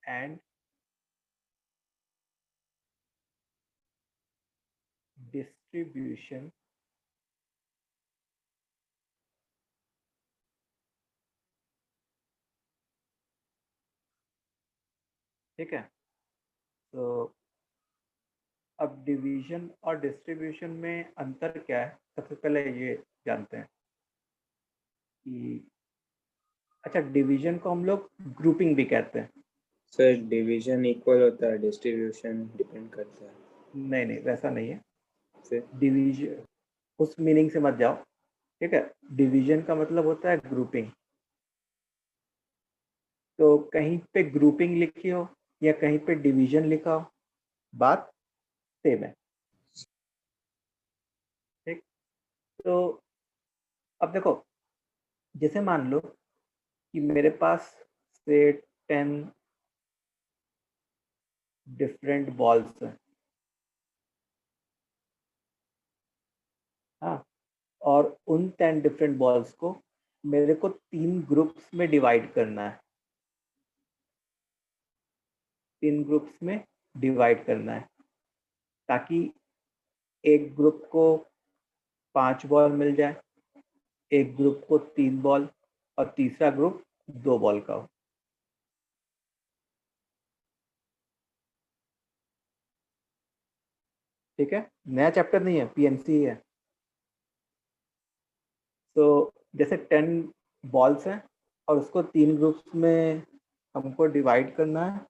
And distribution ठीक है। तो अब डिवीजन और डिस्ट्रीब्यूशन में अंतर क्या है, सबसे पहले ये जानते हैं कि अच्छा, डिवीजन को हम लोग ग्रुपिंग भी कहते हैं। सर डिवीजन इक्वल होता है, डिस्ट्रीब्यूशन डिपेंड करता है। नहीं नहीं, वैसा नहीं है। फिर डिवीजन उस मीनिंग से मत जाओ, ठीक है। डिवीजन का मतलब होता है ग्रुपिंग। तो कहीं पे ग्रुपिंग लिखी हो या कहीं पे डिवीजन लिखा हो, बात सेम है, ठीक। तो अब देखो, जैसे मान लो कि मेरे पास से 10 डिफरेंट बॉल्स हैं, हाँ, और उन 10 डिफरेंट बॉल्स को मेरे को 3 ग्रुप्स में डिवाइड करना है। 3 ग्रुप्स में डिवाइड करना है ताकि एक ग्रुप को 5 बॉल मिल जाए, एक ग्रुप को 3 बॉल और तीसरा ग्रुप 2 बॉल का हो। ठीक है, नया चैप्टर नहीं है, पीएमसी ही है। तो जैसे 10 बॉल्स हैं और उसको 3 ग्रुप्स में हमको डिवाइड करना है।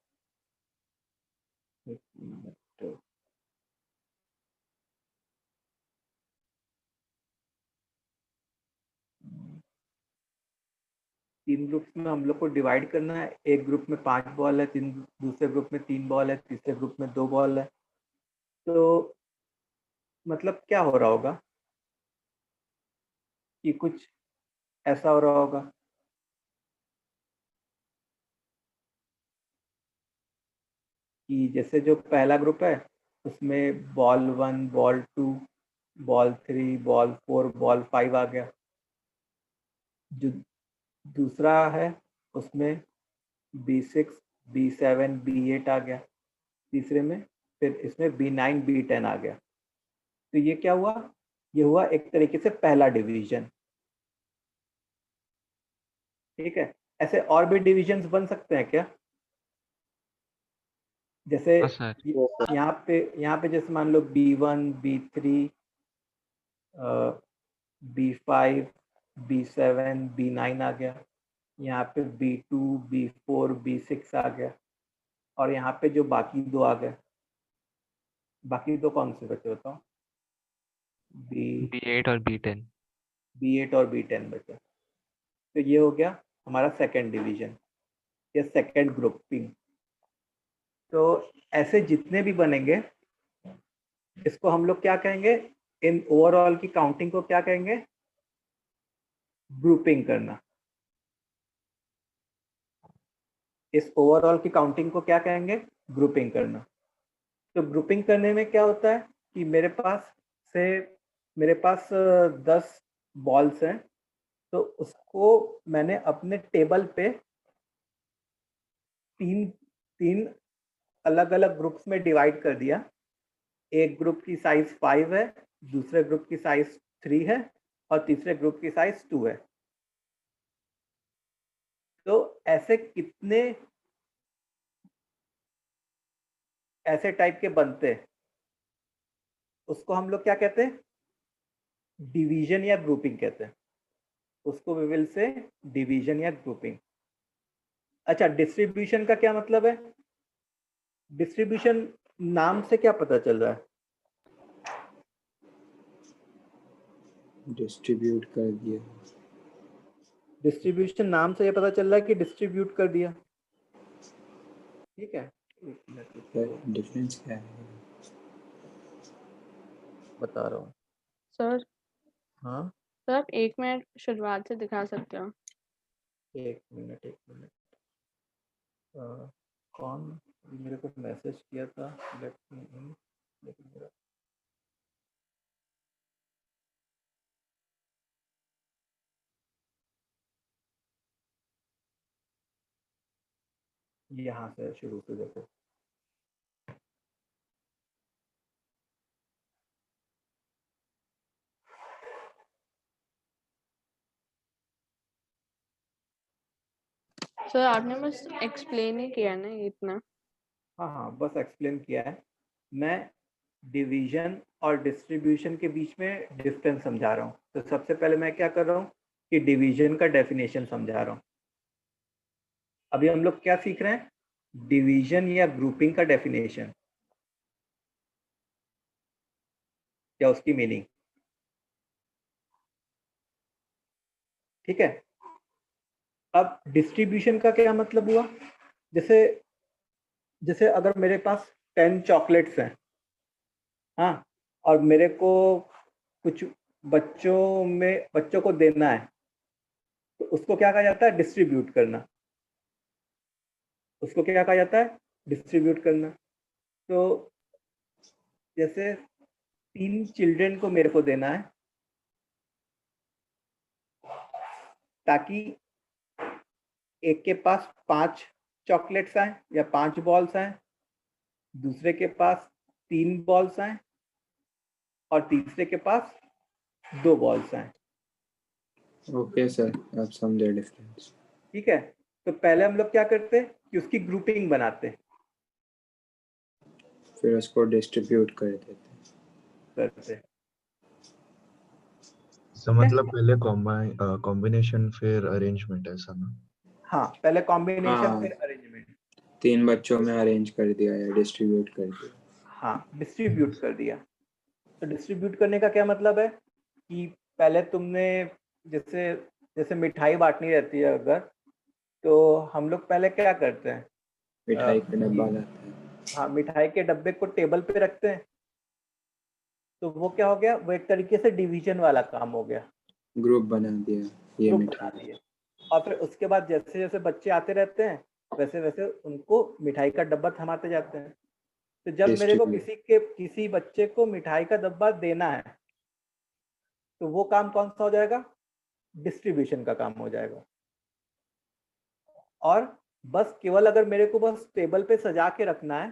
एक मिनट, 3 ग्रुप्स में हम लोग को डिवाइड करना है। एक ग्रुप में 5 बॉल है, तीन दूसरे ग्रुप में 3 बॉल है, तीसरे ग्रुप में 2 बॉल है। तो मतलब क्या हो रहा होगा कि कुछ ऐसा हो रहा होगा कि जैसे जो पहला ग्रुप है उसमें ball 1, ball 2, ball 3, ball 4, ball 5 आ गया। जो दूसरा है उसमें B6, B7, B8 आ गया। तीसरे में फिर इसमें B9, B10 आ गया। तो ये क्या हुआ, ये हुआ एक तरीके से पहला डिवीजन, ठीक है। ऐसे और भी डिविजन्स बन सकते हैं क्या? जैसे हाँ सर। यहाँ पे जैसे मान लो B1, B3, B5, B7, B9 आ गया। यहाँ पे B2, B4, B6 आ गया। और यहाँ पे जो बाकी दो आ गए, बाकी दो कौन से बचे बताओ? बी B8 और B10। B8 और B10 बचे। तो ये हो गया हमारा सेकंड डिवीजन या सेकंड ग्रुपिंग। तो ऐसे जितने भी बनेंगे इसको हम लोग क्या कहेंगे, इन ओवरऑल की काउंटिंग को क्या कहेंगे? ग्रुपिंग करना। इस ओवरऑल की काउंटिंग को क्या कहेंगे? ग्रुपिंग करना। तो ग्रुपिंग करने में क्या होता है कि से मेरे पास 10 बॉल्स हैं, तो उसको मैंने अपने टेबल पे तीन तीन अलग अलग ग्रुप्स में डिवाइड कर दिया। एक ग्रुप की साइज 5 है, दूसरे ग्रुप की साइज 3 है और तीसरे ग्रुप की साइज 2 है। तो ऐसे कितने ऐसे टाइप के बनते हैं, उसको हम लोग क्या कहते हैं? डिवीजन या ग्रुपिंग कहते हैं। उसको वी विल से डिवीजन या ग्रुपिंग। अच्छा, डिस्ट्रीब्यूशन का क्या मतलब है? डिस्ट्रीब्यूशन नाम से क्या पता चल रहा है? डिस्ट्रीब्यूट कर दिया। डिस्ट्रीब्यूशन नाम से ये पता चल रहा है कि डिस्ट्रीब्यूट कर दिया, ठीक है। एक मिनट रुको, डिफरेंस क्या है? बता रहा हूँ। सर हाँ, सर आप 1 मिनट शुरुआत से दिखा सकते हो? एक मिनट एक मिनट। कौन मेरे को मैसेज किया था? लेट मी इन, लेकिन मेरा यहाँ से शुरू से देखो। सर आपने बस एक्सप्लेन ही किया ना ये इतना। हाँ, बस एक्सप्लेन किया है। मैं डिवीजन और डिस्ट्रीब्यूशन के बीच में डिफरेंस समझा रहा हूँ। तो सबसे पहले मैं क्या कर रहा हूँ कि डिवीजन का डेफिनेशन समझा रहा हूँ। अभी हम लोग क्या सीख रहे हैं? डिवीजन या ग्रुपिंग का डेफिनेशन, या उसकी मीनिंग। ठीक है। अब डिस्ट्रीब्यूशन का क्या मतलब हुआ? जैसे जैसे अगर मेरे पास 10 चॉकलेट्स हैं, हाँ, और मेरे को कुछ बच्चों को देना है, तो उसको क्या कहा जाता है? डिस्ट्रीब्यूट करना। उसको क्या कहा जाता है? डिस्ट्रीब्यूट करना। तो जैसे 3 चिल्ड्रन को मेरे को देना है, ताकि एक के पास 5 चॉकलेट्स आए या 5 बॉल्स आए, दूसरे के पास 3 बॉल्स आए, और तीसरे के पास 2 बॉल्स आए। ओके सर, आप समझे डिफरेंस। ठीक है। तो पहले हम लोग क्या करते हैं कि उसकी ग्रुपिंग बनाते हैं, फिर उसको डिस्ट्रीब्यूट कर देते करते हैं। तो मतलब पहले कॉम्बिनेशन फिर अरेंजमेंट, ऐसा ना? हाँ, पहले कॉम्बिनेशन हाँ। फिर अरेंजमेंट। 3 बच्चों में अरेंज कर दिया या डिस्ट्रीब्यूट कर दिया। हाँ, डिस्ट्रीब्यूट कर दिया। तो डिस्ट्रीब्यूट करने का क्या मतलब है कि पहले तुमने जैसे जैसे मिठाई बांटनी रहती है अगर, तो हम लोग पहले क्या करते हैं? मिठाई का डब्बा कि लाते हैं, हाँ, मिठाई के डब्बे को टेबल पे रखते हैं। तो वो क्या हो गया? वो एक तरीके से डिवीजन वाला काम हो गया, ग्रुप बना दिया ये ग्रुप बना मिठाई। दिए। और फिर उसके बाद जैसे जैसे बच्चे आते रहते हैं, वैसे वैसे उनको मिठाई का डब्बा थमाते जाते हैं। तो जब मेरे को डिस्ट्रीब्यूट। किसी बच्चे को मिठाई का डब्बा देना है, तो वो काम कौन सा हो जाएगा? डिस्ट्रीब्यूशन का काम हो जाएगा। और बस केवल अगर मेरे को बस टेबल पे सजा के रखना है,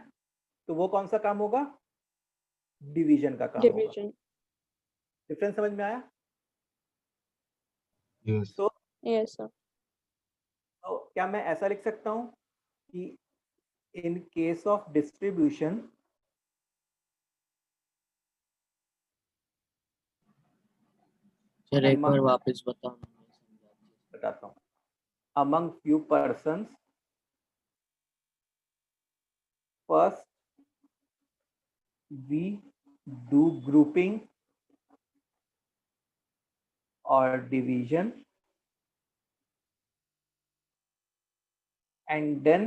तो वो कौन सा काम होगा? डिवीजन का काम होगा। डिवीजन। डिफरेंस समझ में आया? यस। तो यस सर। क्या मैं ऐसा लिख सकता हूँ कि in case of distribution, sir एक बार वापस बताओ। बताता हूँ। Among few persons, first we do grouping और division, and then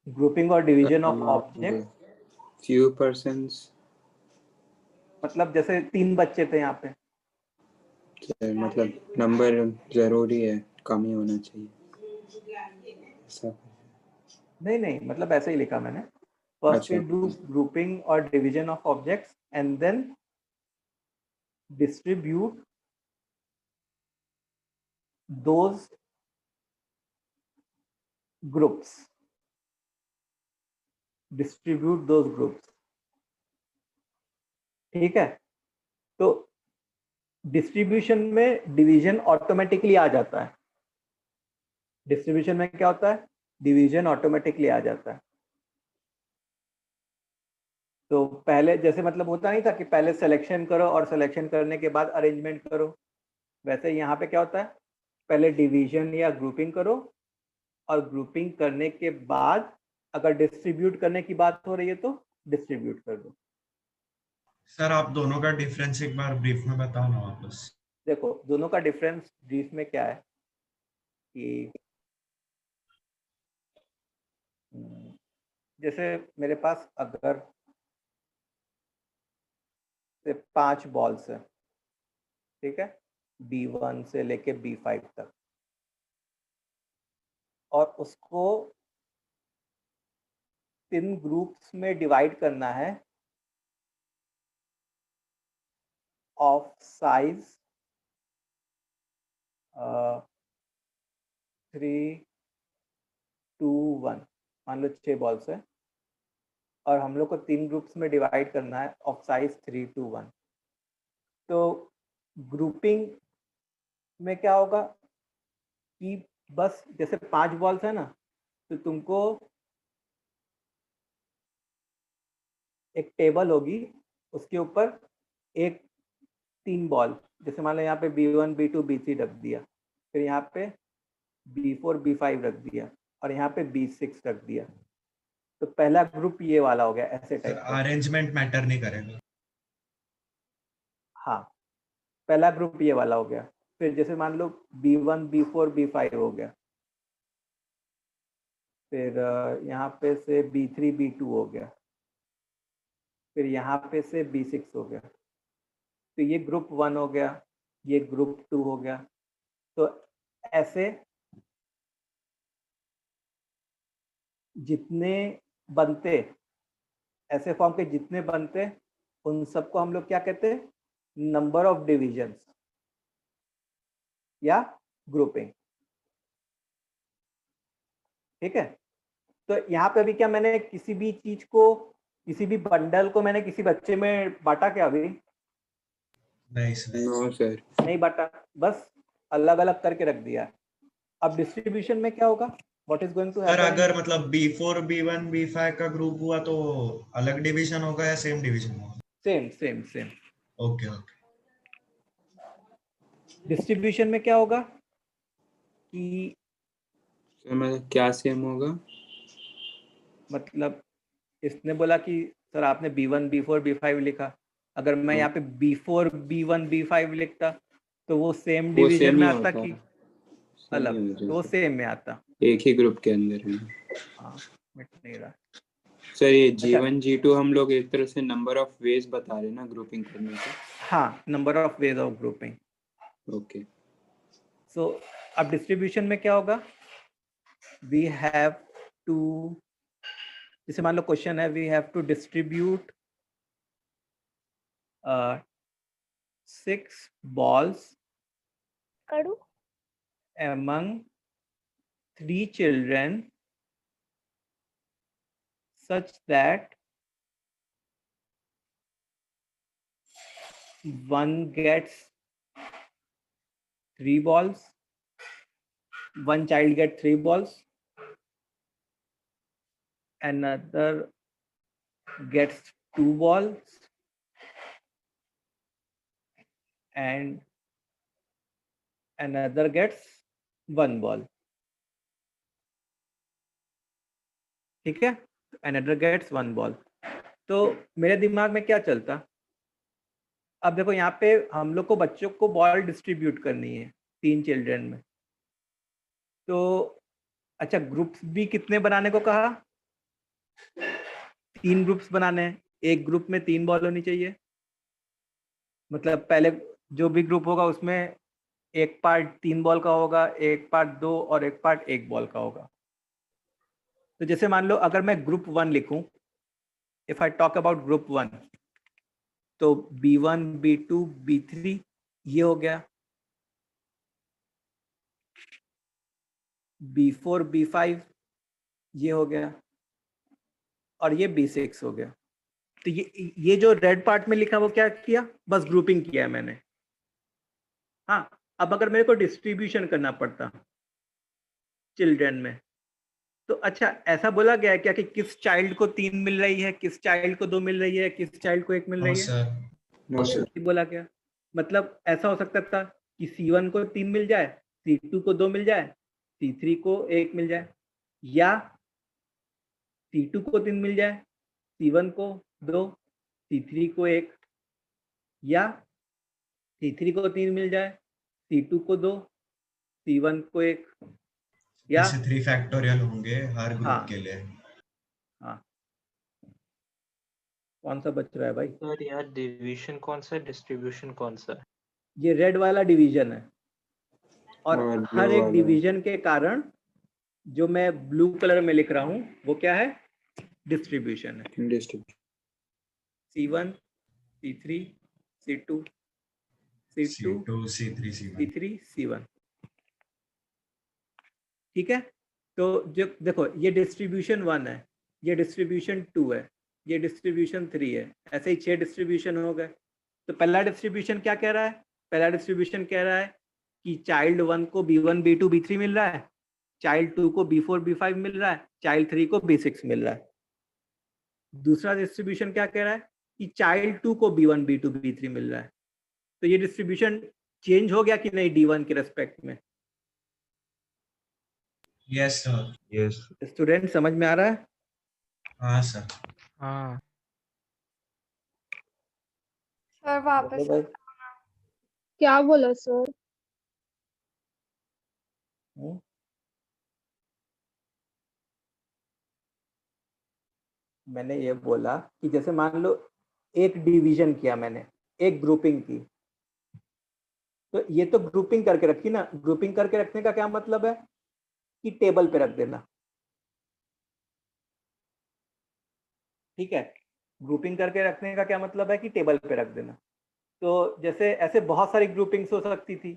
grouping or division of objects। Few persons मतलब जैसे 3 बच्चे थे यहाँ पे, मतलब नंबर जरूरी है, कम ही होना चाहिए ऐसा। नहीं, मतलब ऐसे ही लिखा मैंने। फर्स्ट वी अच्छा। डू ग्रुपिंग और division of objects and then distribute those groups, distribute those groups. ठीक है। तो डिस्ट्रीब्यूशन में डिवीजन ऑटोमेटिकली आ जाता है। डिस्ट्रीब्यूशन में क्या होता है? डिवीजन ऑटोमेटिकली आ जाता है। तो पहले जैसे मतलब होता नहीं था कि पहले सिलेक्शन करो और सिलेक्शन करने के बाद अरेंजमेंट करो, वैसे यहाँ पे क्या होता है? पहले डिवीजन या ग्रुपिंग करो, और ग्रुपिंग करने के बाद अगर डिस्ट्रीब्यूट करने की बात हो रही है तो डिस्ट्रीब्यूट कर दो। सर आप दोनों का डिफरेंस एक बार ब्रीफ में बताओ ना वापस। देखो, दोनों का डिफरेंस ब्रीफ में क्या है कि जैसे मेरे पास अगर से 5 बॉल्स है, ठीक है, B1 से लेके B5 तक, और उसको 3 ग्रुप्स में डिवाइड करना है ऑफ साइज 3 2 1, मान लो 6 बॉल्स है और हम लोग को 3 ग्रुप्स में डिवाइड करना है ऑफ साइज 3 2 1। तो ग्रुपिंग में क्या होगा कि बस जैसे 5 बॉल्स है ना, तो तुमको एक टेबल होगी, उसके ऊपर एक 3 बॉल, जैसे मान लो यहाँ पे B1 B2 B3 रख दिया, फिर यहाँ पे B4 B5 रख दिया और यहाँ पे B6 रख दिया। तो पहला ग्रुप ये वाला हो गया, ऐसे सर टाइप का। अरेंजमेंट मैटर नहीं करेगा। हाँ, पहला ग्रुप ये वाला हो गया। फिर जैसे मान लो B1 B4 B5 हो गया, फिर यहाँ पे से B3 B2 हो गया, फिर यहाँ पे से B6 हो गया। तो ये ग्रुप 1 हो गया, ये ग्रुप 2 हो गया। तो ऐसे जितने बनते, ऐसे फॉर्म के जितने बनते, उन सबको हम लोग क्या कहते हैं, नंबर ऑफ डिविजन्स या ग्रुपिंग। ठीक है, तो यहाँ पे अभी क्या मैंने किसी भी चीज को, किसी भी बंडल को मैंने किसी बच्चे में बांटा क्या? अभी नहीं सर। No sir. नहीं बांटा, बस अलग अलग करके रख दिया। अब डिस्ट्रीब्यूशन में क्या होगा, what is going to sir happen? अगर मतलब B4 B1 B5 का ग्रुप हुआ तो अलग डिवीजन होगा या सेम डिवीजन होगा? Same same same. Okay okay. Distribution में क्या होगा कि सर मतलब क्या सेम होगा? मतलब इसने बोला कि सर आपने B1 B4 B5 लिखा, अगर मैं यहाँ पे B4 B1 B5 लिखता तो वो सेम डिवीजन में आता कि अलग? तो वो सेम में आता, एक ही ग्रुप के अंदर है। हाँ मिट नहीं रहा। सर ये G1 G2 हम लोग एक तरह से नंबर ऑफ वेज बता रहे हैं ना ग्रुपिंग करने के? हाँ, number of ways of grouping. Okay. So अब डिस्ट्रीब्यूशन में क्या होगा, वी हैव टू, जैसे मान लो क्वेश्चन है, we have to distribute 6 balls among 3 children such that one gets 3 balls, one child gets 3 balls, another gets 2 balls, and another gets 1 ball. ठीक है, another gets 1 ball. तो मेरे दिमाग में क्या चलता, अब देखो यहाँ पे हम लोग को बच्चों को बॉल डिस्ट्रीब्यूट करनी है 3 चिल्ड्रन में। तो अच्छा, ग्रुप्स भी कितने बनाने को कहा? 3 ग्रुप्स बनाने हैं, एक ग्रुप में 3 बॉल होनी चाहिए। मतलब पहले जो भी ग्रुप होगा उसमें एक पार्ट 3 बॉल का होगा, एक पार्ट 2 और एक पार्ट 1 बॉल का होगा। तो जैसे मान लो अगर मैं ग्रुप 1 लिखूं, if I talk about group 1, तो B1 B2 B3 ये हो गया, B4 B5 ये हो गया, और ये B6 हो गया। तो ये जो रेड पार्ट में लिखा वो क्या किया, बस ग्रुपिंग किया है मैंने। हाँ, अब अगर मेरे को डिस्ट्रीब्यूशन करना पड़ता चिल्ड्रन में, तो अच्छा ऐसा बोला गया है क्या कि किस चाइल्ड को 3 मिल रही है, किस चाइल्ड को 2 मिल रही है, किस चाइल्ड को 1 मिल नो रही है? सर। No sir. ये बोला गया। मतलब ऐसा हो सकता था कि C1 को 3 मिल जाए, C2 को 2 मिल जाए, C3 को 1 मिल जाए, या C2 को 3 मिल जाए, C1 को 2, C3 को 1, या C3 को 3 मिल जाए, C2 को 2, C1 को 1, या जैसे 3 फैक्टोरियल होंगे हर ग्रुप हाँ के लिए। हाँ। कौन सा बच रहा है भाई? सर यार डिवीजन कौन सा है, डिस्ट्रीब्यूशन कौन सा है? ये रेड वाला डिवीजन है, और और हर blue एक वाला। डिवीजन के कारण जो मैं ब्लू कलर में लिख रहा हूँ वो क्या है, डिस्ट्रीब्यूशन है। Distribution. C1 C3 C2 C2 C2 C3 C1। C3 C1। ठीक है, तो जो देखो ये डिस्ट्रीब्यूशन 1 है, ये डिस्ट्रीब्यूशन 2 है, ये डिस्ट्रीब्यूशन 3 है, ऐसे ही 6 डिस्ट्रीब्यूशन हो गए। तो पहला डिस्ट्रीब्यूशन क्या कह रहा है? पहला डिस्ट्रीब्यूशन कह रहा है कि चाइल्ड 1 को B1 B2 B3 मिल रहा है, चाइल्ड 2 को B4 B5 मिल रहा है, चाइल्ड 3 को B6 मिल रहा है। दूसरा डिस्ट्रीब्यूशन क्या कह रहा है कि चाइल्ड 2 को B1 B2 B3 मिल रहा है। तो ये डिस्ट्रीब्यूशन चेंज हो गया कि नहीं D1 के रेस्पेक्ट में? Yes sir. यस स्टूडेंट समझ में आ रहा है? हाँ सर। हाँ सर वापस बोलो भाई। क्या बोला सर? हम्म? मैंने ये बोला कि जैसे मान लो एक डिवीजन किया मैंने, एक ग्रुपिंग की, तो ये तो ग्रुपिंग करके रखी ना। ग्रुपिंग करके रखने का क्या मतलब है कि टेबल पे रख देना। ठीक है, ग्रुपिंग करके रखने का क्या मतलब है कि टेबल पे रख देना। तो जैसे ऐसे बहुत सारी ग्रुपिंग्स हो सकती थी।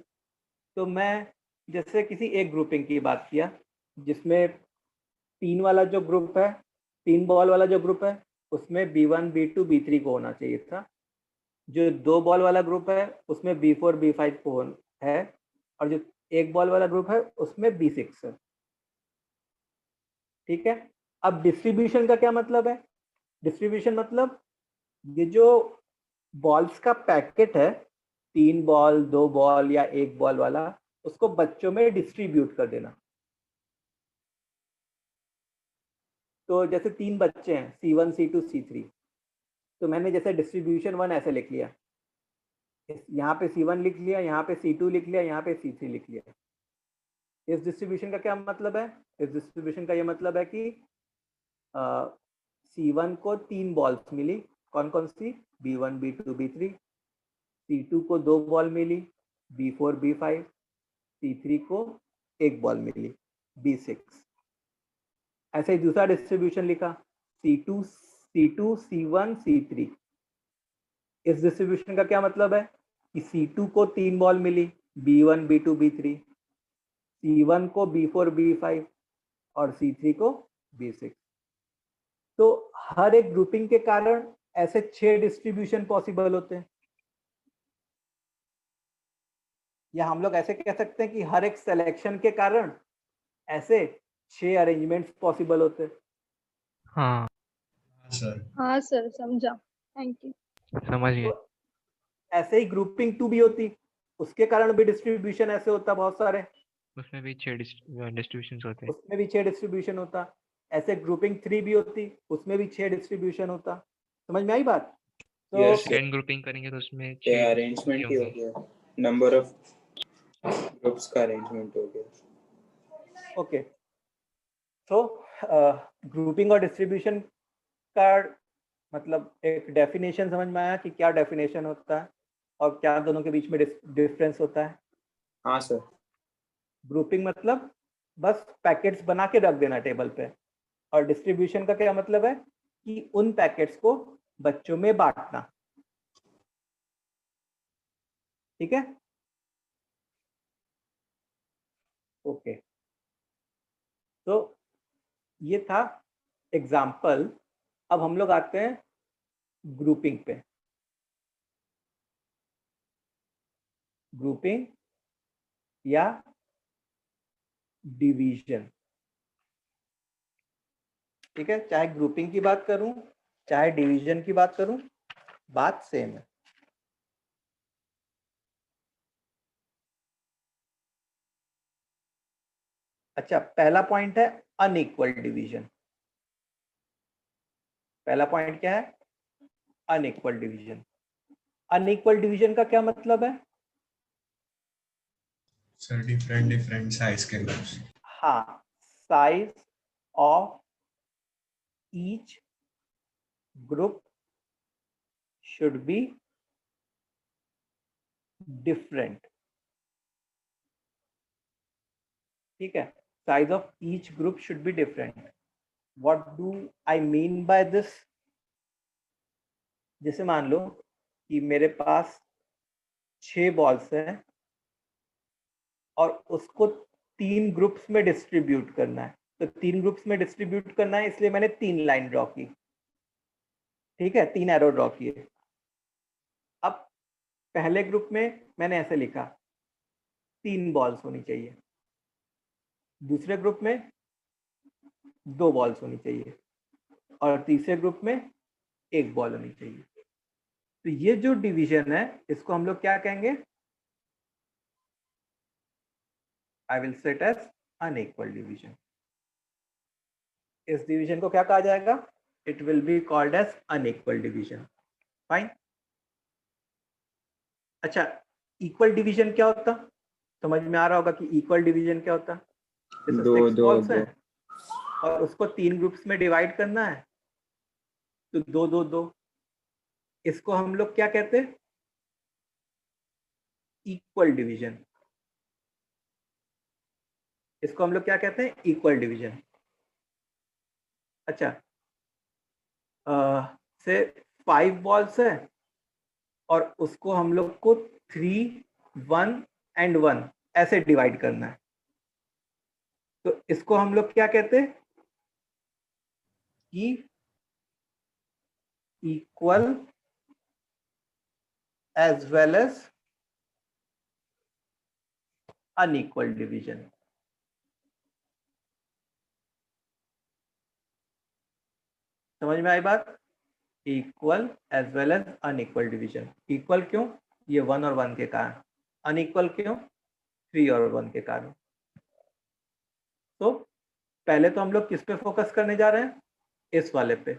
तो मैं जैसे किसी एक ग्रुपिंग की बात किया जिसमें 3 वाला जो ग्रुप है, 3 बॉल वाला जो ग्रुप है, उसमें B1 B2 B3 को होना चाहिए था। जो 2 बॉल वाला ग्रुप है उसमें B4 B5 को है, और जो 1 बॉल वाला ग्रुप है उसमें B6 है। ठीक है, अब डिस्ट्रीब्यूशन का क्या मतलब है? डिस्ट्रीब्यूशन मतलब ये जो बॉल्स का पैकेट है, 3 बॉल 2 बॉल या 1 बॉल वाला, उसको बच्चों में डिस्ट्रीब्यूट कर देना। तो जैसे 3 बच्चे हैं C1 C2 C3, तो मैंने जैसे डिस्ट्रीब्यूशन 1 ऐसे लिख लिया, यहाँ पे C1 लिख लिया, यहाँ पे C2 लिख लिया, यहाँ पे C3 लिख लिया। इस डिस्ट्रीब्यूशन का क्या मतलब है? इस डिस्ट्रीब्यूशन का ये मतलब है कि C1 को 3 बॉल्स मिली, कौन कौन सी? B1 B2 B3। C2 को 2 बॉल मिली, B4 B5। C3 को 1 बॉल मिली, B6। ऐसे ही दूसरा डिस्ट्रीब्यूशन लिखा, C2 C1 C3। इस डिस्ट्रीब्यूशन का क्या मतलब है कि C2 को 3 बॉल मिली, B1 B2 B3। C1 को B4 B5 और C3 को B6। तो हर एक ग्रुपिंग के कारण ऐसे 6 डिस्ट्रीब्यूशन पॉसिबल होते हैं, या हम लोग ऐसे कह सकते हैं कि हर एक सिलेक्शन के कारण ऐसे 6 अरेंजमेंट्स पॉसिबल होते हैं। हाँ सर। हाँ सर समझा, थैंक यू। समझ गए। तो ऐसे ही ग्रुपिंग 2 भी होती, उसके कारण भी डिस्ट्रीब्यूशन ऐसे होता बहुत सारे, उसमें भी 6 डिस्ट्रीब्यूशंस होते हैं। उसमें भी 6 डिस्ट्रीब्यूशन होता। ऐसे ग्रुपिंग 3 भी होती, उसमें भी 6 डिस्ट्रीब्यूशन होता। समझ में आई बात? तो Yes, sir. सेकंड ग्रुपिंग करेंगे तो उसमें ये 6 अरेंजमेंट ही हो गया, नंबर ऑफ ग्रुप्स का अरेंजमेंट हो गया। ओके, तो ग्रुपिंग और डिस्ट्रीब्यूशन का मतलब एक डेफिनेशन समझ में आया कि क्या डेफिनेशन होता है और क्या दोनों के बीच में डिफरेंस होता है? हाँ सर। ग्रुपिंग मतलब बस पैकेट्स बना के रख देना टेबल पे, और डिस्ट्रीब्यूशन का क्या मतलब है कि उन पैकेट्स को बच्चों में बांटना। ठीक है, ओके। तो ये था एग्जाम्पल। अब हम लोग आते हैं ग्रुपिंग पे। ग्रुपिंग या डिवीजन। ठीक है, चाहे ग्रुपिंग की बात करूं चाहे डिवीजन की बात करूं, बात सेम है। अच्छा, पहला पॉइंट है अनइक्वल डिवीजन। पहला पॉइंट क्या है? Unequal division. अनइक्वल डिवीजन का क्या मतलब है? सर डिफरेंट साइज के ग्रुप्स। हाँ, size of each group should be different. ठीक है, size of each group should be different. What do I mean by this? जैसे मान लो कि मेरे पास 6 बॉल्स हैं और उसको 3 ग्रुप्स में डिस्ट्रीब्यूट करना है। तो 3 ग्रुप्स में डिस्ट्रीब्यूट करना है, इसलिए मैंने 3 लाइन ड्रॉ की। ठीक है, 3 एरो ड्रॉ किए। अब पहले ग्रुप में मैंने ऐसे लिखा 3 बॉल्स होनी चाहिए, दूसरे ग्रुप में 2 बॉल्स होनी चाहिए, और तीसरे ग्रुप में 1 बॉल होनी चाहिए। तो ये जो डिवीजन है इसको हम लोग क्या कहेंगे? I will set as unequal division. इस डिवीजन को क्या कहा जाएगा? It will be called as unequal division. Fine. अच्छा, इक्वल डिवीजन क्या होता? समझ में आ रहा होगा कि इक्वल डिवीजन क्या होता? जैसे 6 बॉल्स हैं और उसको 3 ग्रुप्स में डिवाइड करना है, तो 2 2 2। इसको हम लोग क्या कहते हैं? Equal division. इसको हम लोग क्या कहते हैं? Equal division. अच्छा, से 5 बॉल्स है और उसको हम लोग को 3 1 एंड 1 ऐसे डिवाइड करना है, तो इसको हम लोग क्या कहते हैं? कि equal as well as unequal division. समझ में आई बात? Equal as well as unequal division. Equal क्यों? ये 1 और 1 के कारण। अनइक्वल क्यों? 3 और 1 के कारण। तो पहले तो हम लोग किस पे फोकस करने जा रहे हैं? इस वाले पे,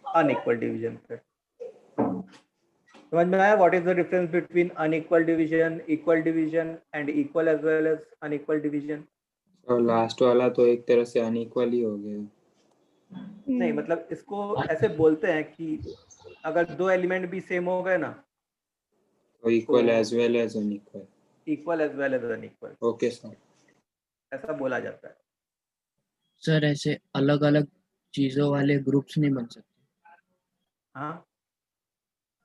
अनइक्वल डिवीजन पे। समझ में आया? What is the difference between unequal division, equal division and equal as well as unequal division? और लास्ट वाला तो एक तरह से अनइक्वल ही हो गया। नहीं, मतलब इसको ऐसे बोलते हैं कि अगर 2 एलिमेंट भी सेम हो गए ना, तो equal as well as unequal. Equal as well as unequal, okay sir. ऐसा बोला जाता है। सर ऐसे अलग अलग चीजों वाले ग्रुप्स नहीं बन सकते? हाँ,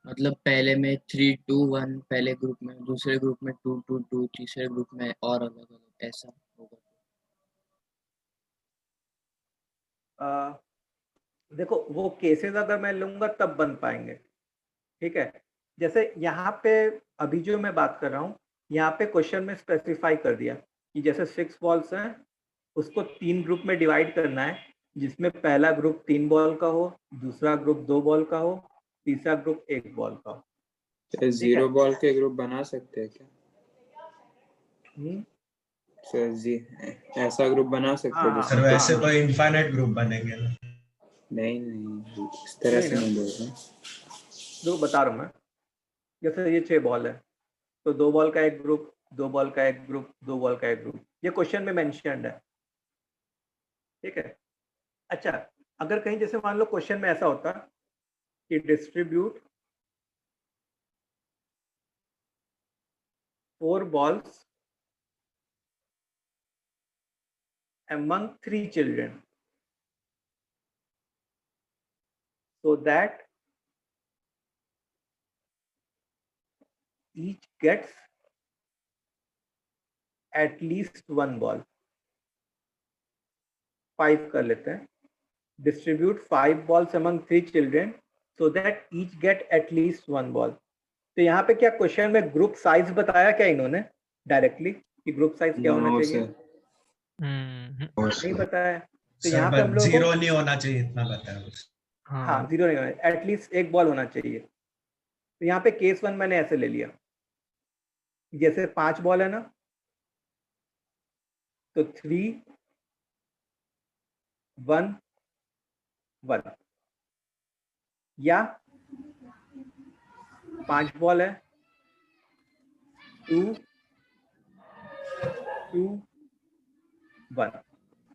मतलब पहले में 3 2 1 पहले ग्रुप में, दूसरे ग्रुप में 2 2 2, तीसरे ग्रुप में और अलग अलग, ऐसा होगा? देखो वो केसेस अगर मैं लूंगा तब बन पाएंगे। ठीक है, जैसे यहाँ पे अभी जो मैं बात कर रहा हूँ, यहाँ पे क्वेश्चन में स्पेसिफाई कर दिया कि जैसे 6 बॉल्स हैं, उसको 3 ग्रुप में डिवाइड करना है, जिसमें पहला ग्रुप 3 बॉल का हो, दूसरा ग्रुप 2 बॉल का हो, तीसरा ग्रुप 1 बॉल का हो। तो 0 बॉल के ग्रुप बना सकते हैं क्या सर? ऐसा ग्रुप बना सकते हैं? सर वैसे तो इनफाइनाइट ग्रुप बनेंगे ना। नहीं नहीं, इस तरह से नहीं बोल रहे। जो बता रहा हूँ मैं, जैसे ये 6 बॉल है, तो 2 बॉल का एक ग्रुप, 2 बॉल का एक ग्रुप, 2 बॉल का एक ग्रुप, ये क्वेश्चन में मेंशन्ड है। ठीक है। अच्छा, अगर कहीं जैसे मान लो क्वेश्चन में ऐसा होता कि distribute 4 balls among 3 children so that each gets at least 1 ball. 5 कर लेते हैं। Distribute 5 balls among 3 children so that each get at least 1 ball. तो यहाँ पे क्या क्वेश्चन में ग्रुप साइज बताया क्या इन्होंने डायरेक्टली कि ग्रुप साइज क्या होना चाहिए? नहीं बताया। तो यहाँ पे हम लोग 0 नहीं होना चाहिए, इतना बताया बस। हाँ, 0 नहीं होना, एटलीस्ट 1 बॉल होना चाहिए। तो यहाँ पे केस 1 मैंने ऐसे ले लिया, जैसे 5 बॉल है ना, तो 3 1 1, या 5 बॉल है 2 2 1।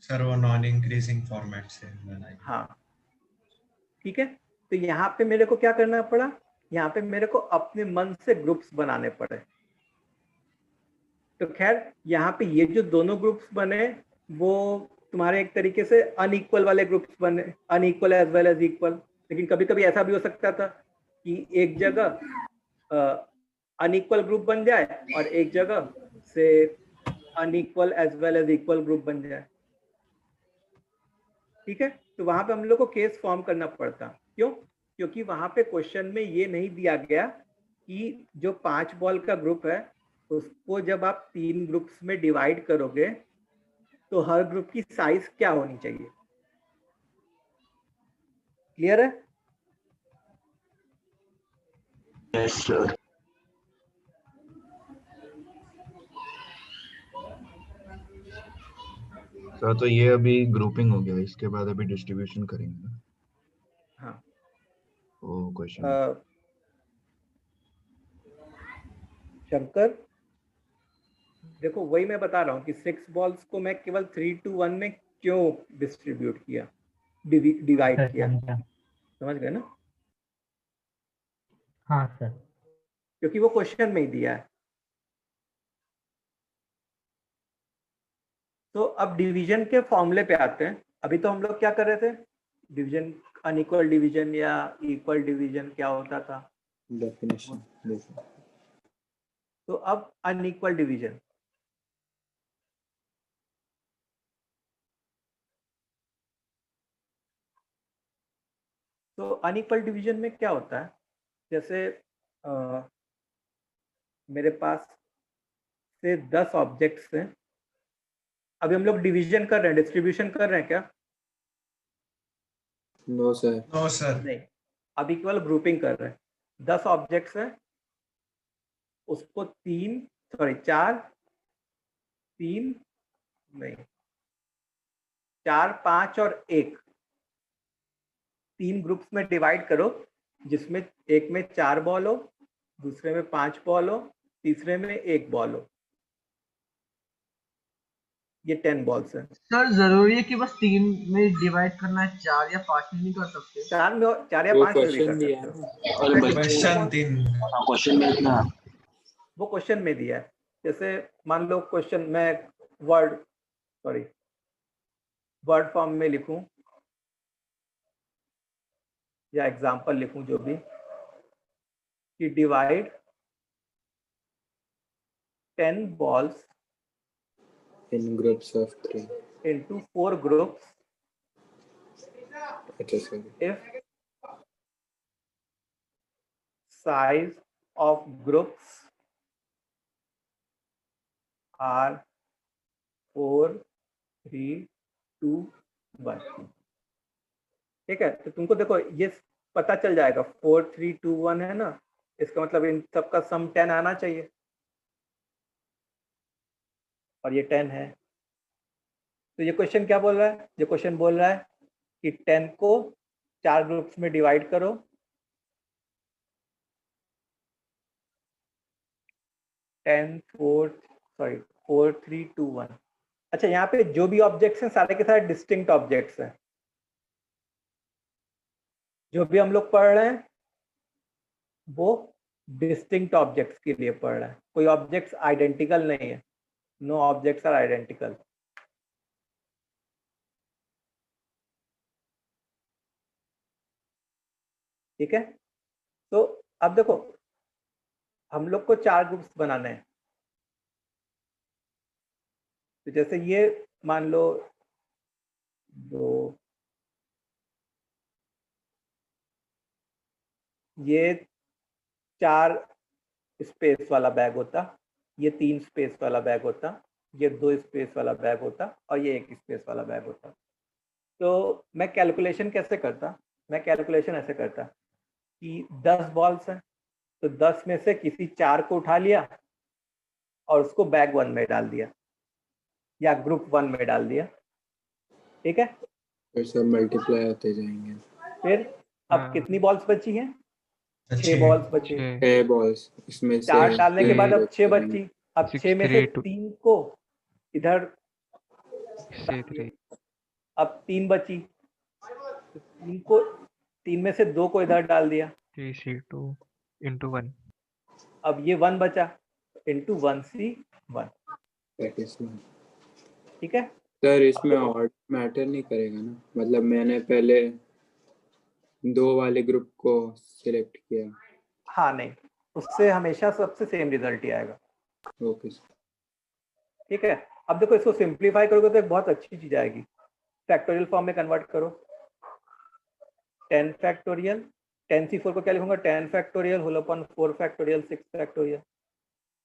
सर वो नॉन इंक्रीजिंग फॉर्मेट से बनाई। हाँ, ठीक है। तो यहाँ पे मेरे को क्या करना पड़ा? यहाँ पे मेरे को अपने मन से ग्रुप्स बनाने पड़े। तो खैर यहाँ पे ये जो दोनों ग्रुप्स बने वो तुम्हारे एक तरीके से अनइक्वल वाले ग्रुप्स बने, unequal as well as equal. लेकिन कभी कभी ऐसा भी हो सकता था कि एक जगह अनइक्वल ग्रुप बन जाए और एक जगह से unequal as well as equal group बन जाए। ठीक है, तो वहां पे हम लोग को केस फॉर्म करना पड़ता। क्यों? क्योंकि वहां पे क्वेश्चन में ये नहीं दिया गया कि जो 5 बॉल का ग्रुप है उसको जब आप 3 ग्रुप्स में डिवाइड करोगे तो हर ग्रुप की साइज क्या होनी चाहिए। क्लियर है? Yes sir. सर तो ये अभी ग्रुपिंग हो गया, इसके बाद अभी डिस्ट्रीब्यूशन करेंगे ना? हाँ। वो क्वेश्चन शंकर, देखो वही मैं बता रहा हूँ कि 6 बॉल्स को मैं केवल 3-2-1 में क्यों डिस्ट्रीब्यूट किया, डिवाइड सर किया। समझा। समझ गए ना? हाँ सर। क्योंकि वो क्वेश्चन में ही दिया है। तो अब डिवीजन के फॉर्मूले पे आते हैं। अभी तो हम लोग क्या कर रहे थे, डिवीजन, अनइक्वल डिवीजन या इक्वल डिवीजन क्या होता था, डेफिनेशन। तो अब अनइक्वल डिवीजन। तो अनइक्वल डिवीजन में क्या होता है, जैसे मेरे पास से 10 ऑब्जेक्ट्स हैं। अभी हम लोग डिवीजन कर रहे हैं, डिस्ट्रीब्यूशन कर रहे हैं क्या? No sir. No sir. नहीं, अभी केवल ग्रुपिंग कर रहे हैं। 10 ऑब्जेक्ट्स हैं, उसको 4, 3 नहीं, 4, 5 और 1 3 ग्रुप्स में डिवाइड करो, जिसमें एक में 4 बॉल हो, दूसरे में 5 बॉल हो, तीसरे में 1 बॉल हो। ये 10 बॉल्स हैं। सर जरूरी है कि बस 3 में डिवाइड करना है, 4 या 5 में नहीं कर सकते? 4 या वो 5 में भी कर क्वेश्चन दिया सकते है हो। ना। क्वेश्चन 3। क्वेश्चन में इतना वो क्वेश्चन में दिया है। जैसे मान लो क्वेश्चन में वर्ड फॉर्म में लिखूं या एग्जांपल लिखूं, जो भी, कि divide 10 balls in groups of 3। into 4 groups अच्छा sir. if size of groups are 4, 3, 2, 1। ठीक है, तो तुमको देखो ये पता चल जाएगा 4, 3, 2, 1 है ना, इसका मतलब इन सबका सम 10 आना चाहिए, और ये 10 है। तो ये क्वेश्चन क्या बोल रहा है? ये क्वेश्चन बोल रहा है कि 10 को 4 ग्रुप्स में डिवाइड करो, 4, 3, 2, 1। अच्छा, यहाँ पे जो भी ऑब्जेक्ट्स हैं सारे के सारे डिस्टिंक्ट ऑब्जेक्ट्स हैं। जो भी हम लोग पढ़ रहे हैं वो डिस्टिंक्ट ऑब्जेक्ट्स के लिए पढ़ रहे हैं, कोई ऑब्जेक्ट्स आइडेंटिकल नहीं है। No objects are identical. ठीक है, तो अब देखो हम लोग को 4 ग्रुप्स बनाने हैं। तो जैसे ये मान लो 2, ये 4 स्पेस वाला बैग होता, ये 3 स्पेस वाला बैग होता, ये 2 स्पेस वाला बैग होता, और ये 1 स्पेस वाला बैग होता। तो मैं कैलकुलेशन कैसे करता? मैं कैलकुलेशन ऐसे करता कि 10 बॉल्स हैं, तो 10 में से किसी 4 को उठा लिया और उसको बैग 1 में डाल दिया या ग्रुप 1 में डाल दिया। ठीक है, फिर सब मल्टीप्लाई होते जाएंगे। फिर अब हाँ। कितनी बॉल्स बची हैं? 6 अच्छी। बॉल्स बची। 6 6 बॉल्स, इसमें से 4 डालने के बाद अब 6 बचेंगे। बची। अब 6, 6 में से 3, 2 3 को इधर, 6, 3 अब 3 बची, तो 3 में से 2 को इधर डाल दिया। 3C2 into 1। अब ये 1 बचा, into 1C1। That is not- ठीक है, सर इसमें ऑड मैटर नहीं करेगा ना? मतलब मैंने पहले 2 वाले ग्रुप को सिलेक्ट किया। हाँ नहीं, उससे हमेशा सबसे सेम रिजल्ट ही आएगा। Okay sir. ठीक है, अब देखो इसको सिंप्लीफाई करोगे तो एक बहुत अच्छी चीज आएगी। फैक्टोरियल फॉर्म में कन्वर्ट करो। 10 फैक्टोरियल, 10c4 को क्या लिखूंगा 10 factorial whole upon 4 factorial 6 factorial.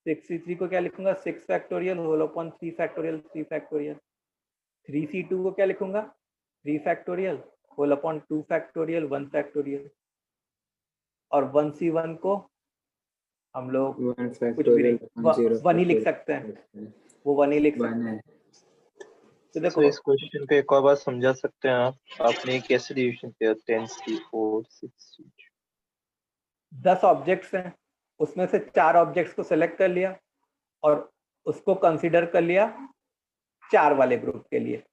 6c3 को क्या लिखूंगा 6 factorial whole upon 3 factorial 3 factorial. 3c2 को क्या लिखूंगा 3 factorial whole upon 2 factorial 1 factorial. और 1c1 को हम लोग 1 कुछ भी फैक्टोरियल नहीं 1 ही लिख सकते हैं, वो 1 ही लिख सकते हैं। तो देखो सो इस क्वेश्चन को एक और बार समझा सकते हैं आप? आपने कैसे डिवीजन किया 10c4 6c? 10 ऑब्जेक्ट्स हैं, उसमें से 4 ऑब्जेक्ट्स को सेलेक्ट कर लिया और उसको कंसीडर कर लिया 4 वाले ग्रुप के लिए।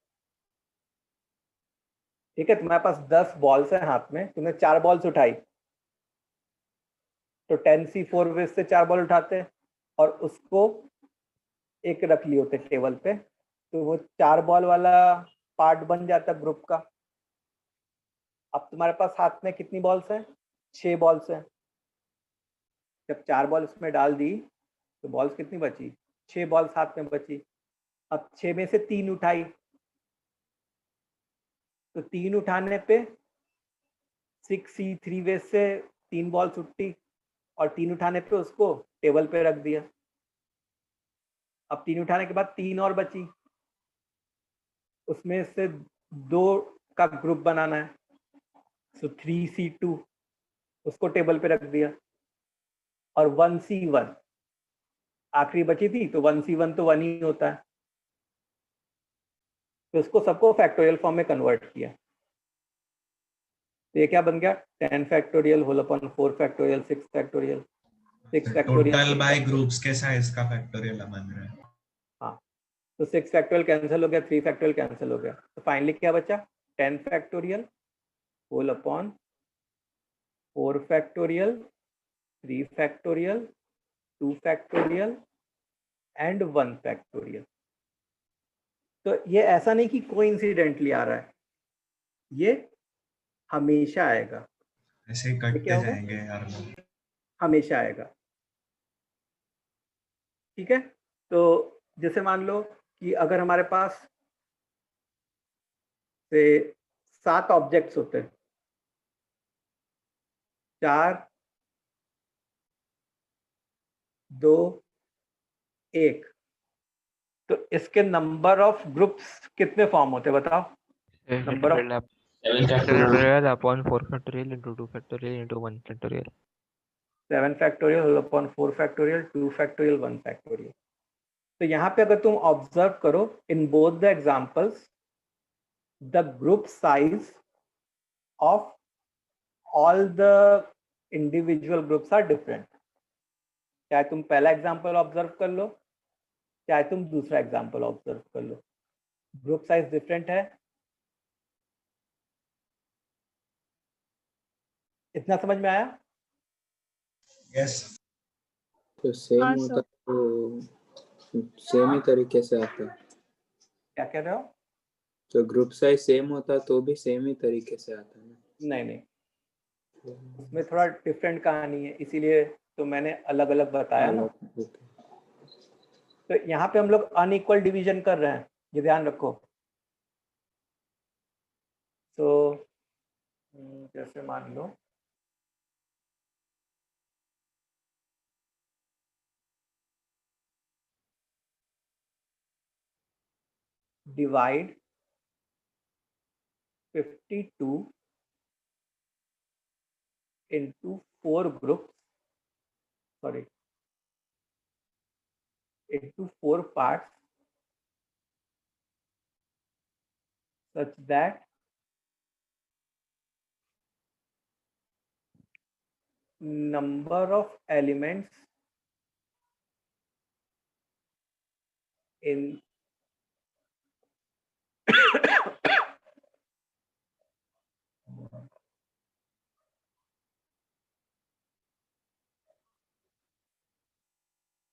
ठीक है, तुम्हारे पास 10 बॉल्स हैं हाथ में, तुमने 4 बॉल्स उठाई तो 10c4 वे से 4 बॉल उठाते और उसको एक रख लिए होते टेबल पे, तो वो 4 बॉल वाला पार्ट बन जाता ग्रुप का। अब तुम्हारे पास हाथ में कितनी बॉल्स हैं 6 बॉल्स हैं। जब 4 बॉल उसमें डाल दी तो बॉल्स कितनी बची 6 बॉल्स हाथ में बची। अब 6 में से 3 उठाई तो 3 उठाने पे 6c3 वे से 3 बॉल्स उठी और 3 उठाने पे उसको टेबल पे रख दिया। अब 3 उठाने के बाद 3 और बची, उसमें से 2 का ग्रुप बनाना है, सो 3c2 उसको टेबल पे रख दिया। और 1c1 आखिरी बची थी, तो 1c1 तो 1 ही होता है, तो उसको सबको फैक्टोरियल फॉर्म में कन्वर्ट किया। तो ये क्या बन गया 10 factorial whole upon 4 factorial 6 factorial 6 factorial total by groups के साइज का फैक्टोरियल बन रहा है। हाँ, तो 6 फैक्टोरियल कैंसिल हो गया, 3 फैक्टोरियल कैंसिल हो गया, तो फाइनली क्या बचा 10 factorial whole upon 4 factorial 3 factorial 2 factorial and 1 factorial. तो ये ऐसा नहीं कि कोइंसिडेंटली आ रहा है, ये हमेशा आएगा। ऐसे ये कटते क्या होगा जाएंगे यार लोग। हमेशा आएगा। ठीक है, तो जैसे मान लो कि अगर हमारे पास से 7 ऑब्जेक्ट्स होते हैं, 4 2 1, तो इसके नंबर ऑफ ग्रुप्स कितने फॉर्म होते हैं बताओ। Number of factorial upon 4 factorial into 2 factorial into 1 factorial. 7 factorial whole upon 4 factorial 2 factorial 1 factorial. तो यहाँ पे अगर तुम ऑब्जर्व करो in both the examples the group size of all the individual groups are different. चाहे तुम पहला एग्जांपल ऑब्जर्व कर लो, चाहे तुम दूसरा एग्जांपल ऑब्जर्व कर लो, ग्रुप साइज डिफरेंट है। इतना समझ में आया? यस। तो सेम हाँ होता सर। तो सेम ही तरीके से आता है। क्या कह रहे हो? तो ग्रुप साइज सेम होता तो भी सेम ही तरीके से आता है ना। नहीं नहीं, उसमें थोड़ा डिफरेंट कहानी है, इसीलिए तो मैंने अलग अलग बताया ना। तो यहाँ पे हम लोग अनइक्वल डिवीजन कर रहे हैं, ये ध्यान रखो। तो जैसे मान लो divide 52 into 4 groups, sorry, into 4 parts such that number of elements in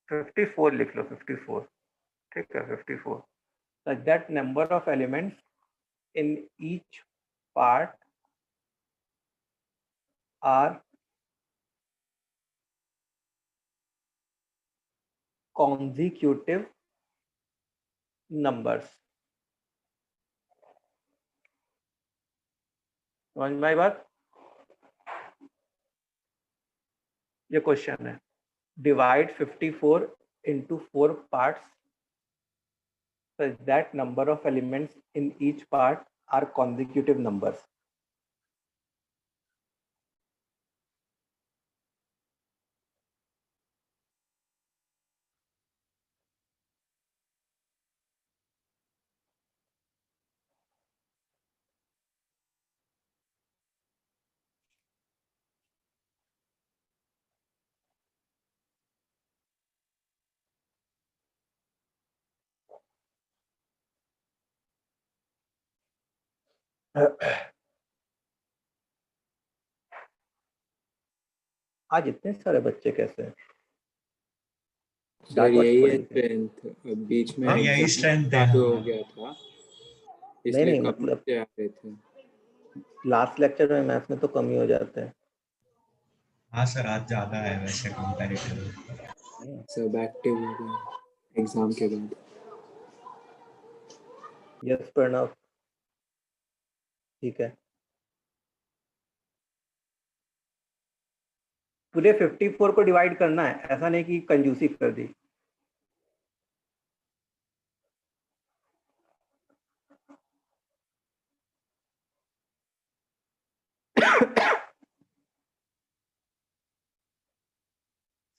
(54) लिख लो 54, ठीक है 54, such that number of elements in each part are consecutive numbers. समझ में आई बात? ये क्वेश्चन है, divide 54 into 4 parts such that number of elements in each part are consecutive numbers. आज इतने सारे बच्चे कैसे हैं? सर डांट वाट यही है पड़ी क्या? स्ट्रेंथ, अब बीच में हाँ, यही एग्जाम strength है चालू हो हमारा। गया था, नहीं इसलिए नहीं, कम मतलब बच्चे आ रहे थे। लास्ट लेक्चर में मैथ्स में तो कम ही हो जाते हैं। हाँ सर, आज ज्यादा है वैसे कंपैरेटिवली। सब एक्टिव हो गए एग्जाम के बाद। यस प्रणव, ठीक है। पूरे 54 को डिवाइड करना है, ऐसा नहीं कि कंजूसी कर दी।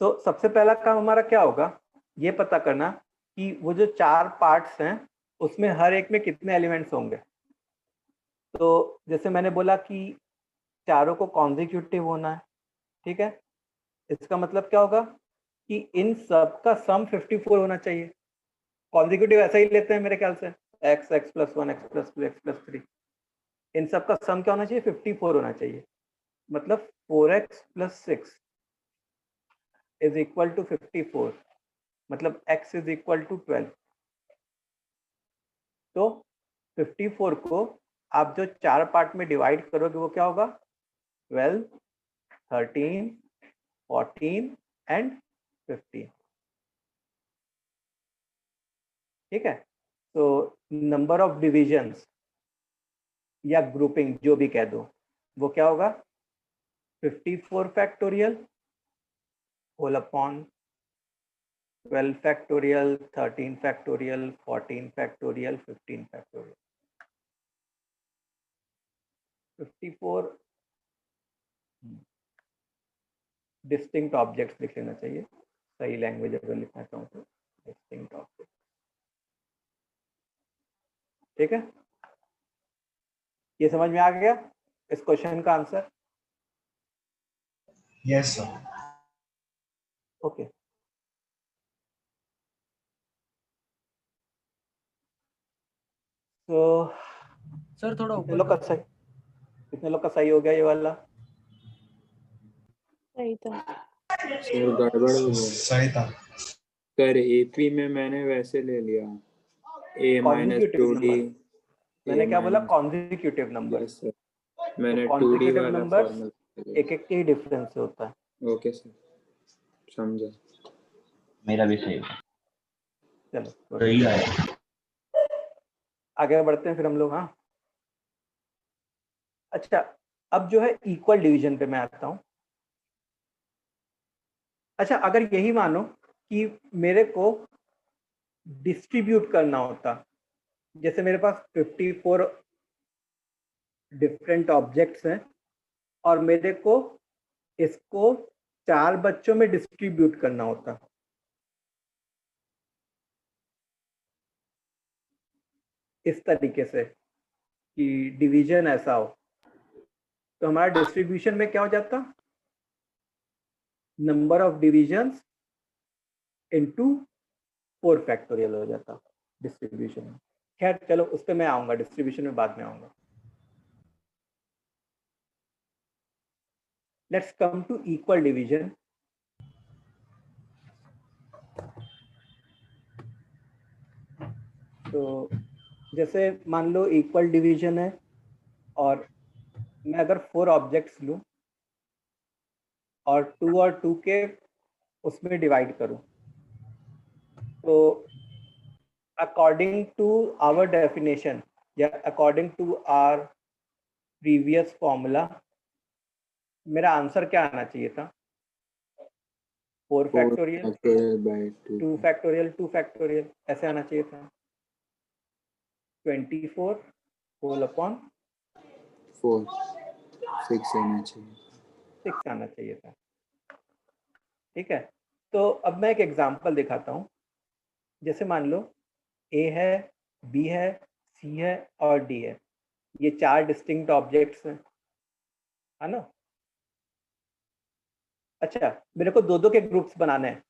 तो सबसे पहला काम हमारा क्या होगा, ये पता करना कि वो जो 4 पार्ट्स हैं उसमें हर एक में कितने एलिमेंट्स होंगे। तो जैसे मैंने बोला कि चारों को कॉन्जिक्यूटिव होना है, ठीक है। इसका मतलब क्या होगा कि इन सब का सम 54 होना चाहिए। कॉन्जिक्यूटिव ऐसा ही लेते हैं मेरे ख्याल से, x x + 1 x + 2 x + 3। इन सब का सम क्या होना चाहिए? 54 होना चाहिए। मतलब 4x + 6 इज इक्वल टू 54, मतलब x इज इक्वल टू 12। तो 54 को आप जो 4 पार्ट में डिवाइड करोगे वो क्या होगा? 12, 13, 14 एंड 15, ठीक है। तो नंबर ऑफ डिविजन्स या ग्रुपिंग जो भी कह दो, वो क्या होगा? 54 factorial whole upon 12 factorial, 13 factorial, 14 factorial, 15 factorial. 54 distinct objects लिख लेना चाहिए, सही लैंग्वेज अगर लिखना चाहूँ तो डिस्टिंक्ट ऑब्जेक्ट, ठीक है। ये समझ में आ गया इस क्वेश्चन का आंसर? Yes sir. ओके। तो सर थोड़ा कितने लोग का सही हो गया ये वाला? सही था। सर गड़बड़ हो गया सही था। सर, 8वीं में मैंने वैसे ले लिया a - कॉन्जिक्यूटिव 2d। मैंने क्या बोला? Consecutive number. यस सर, मैंने 2d कॉन्जिक्यूटिव वाला नंबर फॉर्मूला। एक एक के ही डिफरेंस से होता है। ओके सर, समझा। मेरा भी सही है। चलो सही है। आगे बढ़ते हैं फिर हम लोग। हाँ, अच्छा, अब जो है इक्वल डिवीजन पे मैं आता हूँ। अच्छा, अगर यही मानो कि मेरे को डिस्ट्रीब्यूट करना होता, जैसे मेरे पास 54 डिफरेंट ऑब्जेक्ट्स हैं और मेरे को इसको 4 बच्चों में डिस्ट्रीब्यूट करना होता, इस तरीके से कि डिवीजन ऐसा हो, तो हमारा डिस्ट्रीब्यूशन में क्या हो जाता? Number of divisions into 4 factorial हो जाता डिस्ट्रीब्यूशन में। खैर चलो, उस पर मैं आऊंगा, डिस्ट्रीब्यूशन में बाद में आऊंगा। Let's come to equal division. तो जैसे मान लो इक्वल डिवीजन है और मैं अगर 4 ऑब्जेक्ट्स लूं और 2 के उसमें डिवाइड करूं, तो अकॉर्डिंग टू आवर डेफिनेशन या according to our previous formula मेरा आंसर क्या आना चाहिए था? 4 factorial, factorial by 2 factorial, 2 factorial, ऐसे आना चाहिए था। 24 होल अपॉन 4 6 आना चाहिए। 6 आना चाहिए था। ठीक है, तो अब मैं एक एग्जांपल दिखाता हूँ। जैसे मान लो ए है, बी है, सी है और डी है। ये 4 डिस्टिंक्ट ऑब्जेक्ट्स हैं, है ना? अच्छा, मेरे को दो दो के ग्रुप्स बनाने हैं।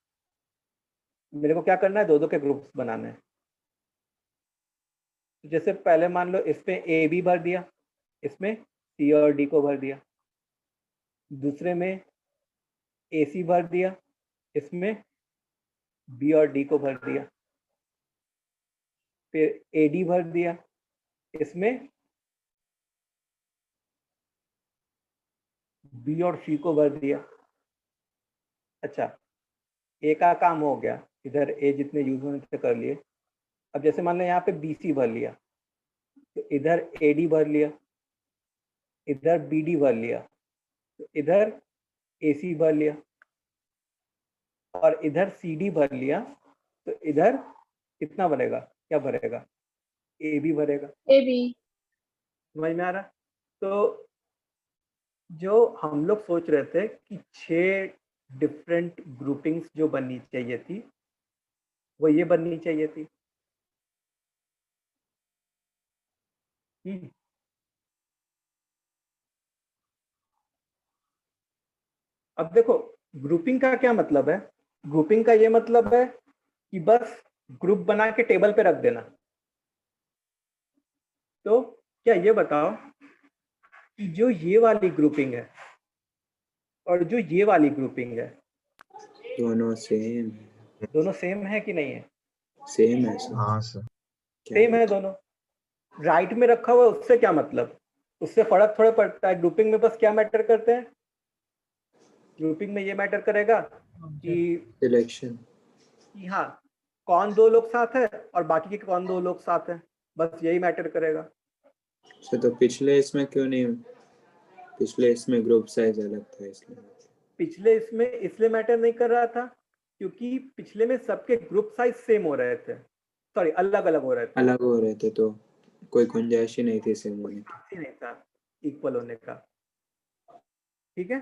मेरे को क्या करना है? दो दो के ग्रुप्स बनाने हैं। तो जैसे पहले मान लो इसमें ए बी भर दिया, इसमें सी और डी को भर दिया। दूसरे में ए सी भर दिया, इसमें बी और डी को भर दिया। फिर ए डी भर दिया, इसमें बी और सी को भर दिया। अच्छा, ए का काम हो गया, इधर ए जितने यूज होने थे कर लिए। अब जैसे मान लो यहाँ पे बी सी भर लिया, तो इधर ए डी भर लिया, इधर बी डी भर लिया, तो इधर ए सी भर लिया और इधर सी डी भर लिया, तो इधर कितना बनेगा? क्या भरेगा? ए बी भरेगा। A B. समझ में आ रहा? तो जो हम लोग सोच रहे थे कि 6 डिफरेंट ग्रुपिंग्स जो बननी चाहिए थी, वो ये बननी चाहिए थी। अब देखो, ग्रुपिंग का क्या मतलब है? ग्रुपिंग का ये मतलब है कि बस ग्रुप बना के टेबल पे रख देना। तो क्या ये बताओ कि जो ये वाली ग्रुपिंग है और जो ये वाली ग्रुपिंग है, दोनों सेम दोनों सेम है कि नहीं है? सेम है सर। हाँ सर। सेम है दोनों। राइट में रखा हुआ है, उससे क्या मतलब? उससे फर्क थोड़ा पड़ता है। ग्रुपिंग में बस क्या मैटर करते हैं? ग्रुपिंग में ये मैटर करेगा कि सिलेक्शन, हाँ, कौन दो लोग साथ है और बाकी के कौन दो लोग साथ हैं, बस यही मैटर करेगा। तो पिछले इसमें क्यों नहीं? पिछले इसमें ग्रुप साइज अलग था इसलिए। पिछले इसमें इसलिए मैटर नहीं कर रहा था क्योंकि पिछले में सबके ग्रुप साइज सेम हो रहे थे, सॉरी अलग अलग हो रहे थे। अलग हो रहे थे तो कोई गुंजाइश ही नहीं थी सेम होने की। नहीं था इक्वल होने का। ठीक है,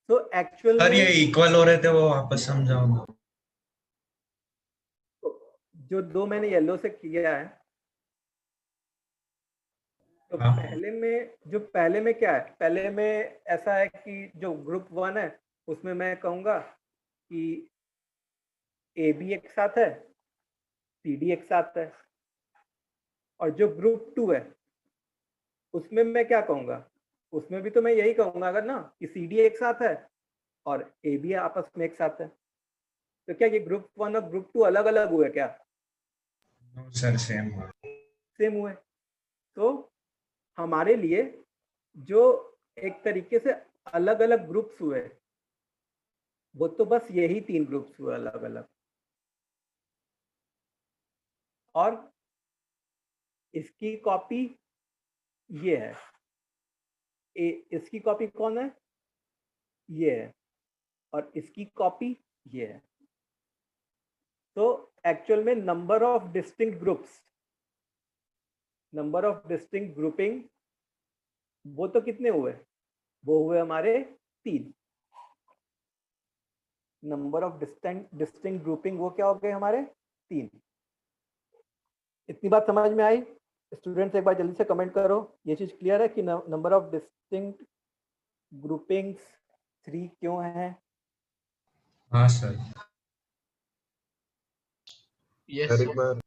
तो एक्चुअल सर में ये इक्वल हो रहे थे वो वापस समझाओ। जो दो मैंने येलो से किया है, तो हाँ। पहले में क्या है? पहले में ऐसा है कि जो ग्रुप 1 है उसमें मैं कहूँगा कि ए बी एक साथ है, सी डी एक साथ है। और जो ग्रुप 2 है उसमें मैं क्या कहूँगा? उसमें भी तो मैं यही कहूँगा अगर ना कि सी डी एक साथ है और ए बी आपस में एक साथ है। तो क्या ये ग्रुप 1 और ग्रुप 2 अलग अलग हुए क्या? सर सेम हुए। तो हमारे लिए जो एक तरीके से अलग अलग ग्रुप्स हुए, वो तो बस यही 3 ग्रुप्स हुए अलग अलग। और इसकी कॉपी ये है, इसकी कॉपी कौन है? ये है। और इसकी कॉपी ये है। तो एक्चुअल में नंबर ऑफ डिस्टिंक्ट ग्रुपिंग वो तो कितने हुए? वो हुए हमारे 3। नंबर ऑफ डिस्टिंक्ट ग्रुपिंग वो क्या हो गए हमारे? 3। इतनी बात समझ में आई? स्टूडेंट्स एक बार जल्दी से कमेंट करो, ये चीज क्लियर है कि नंबर ऑफ डिस्टिंक्ट ग्रुपिंग्स 3 क्यों है? हाँ सर। यस एक बार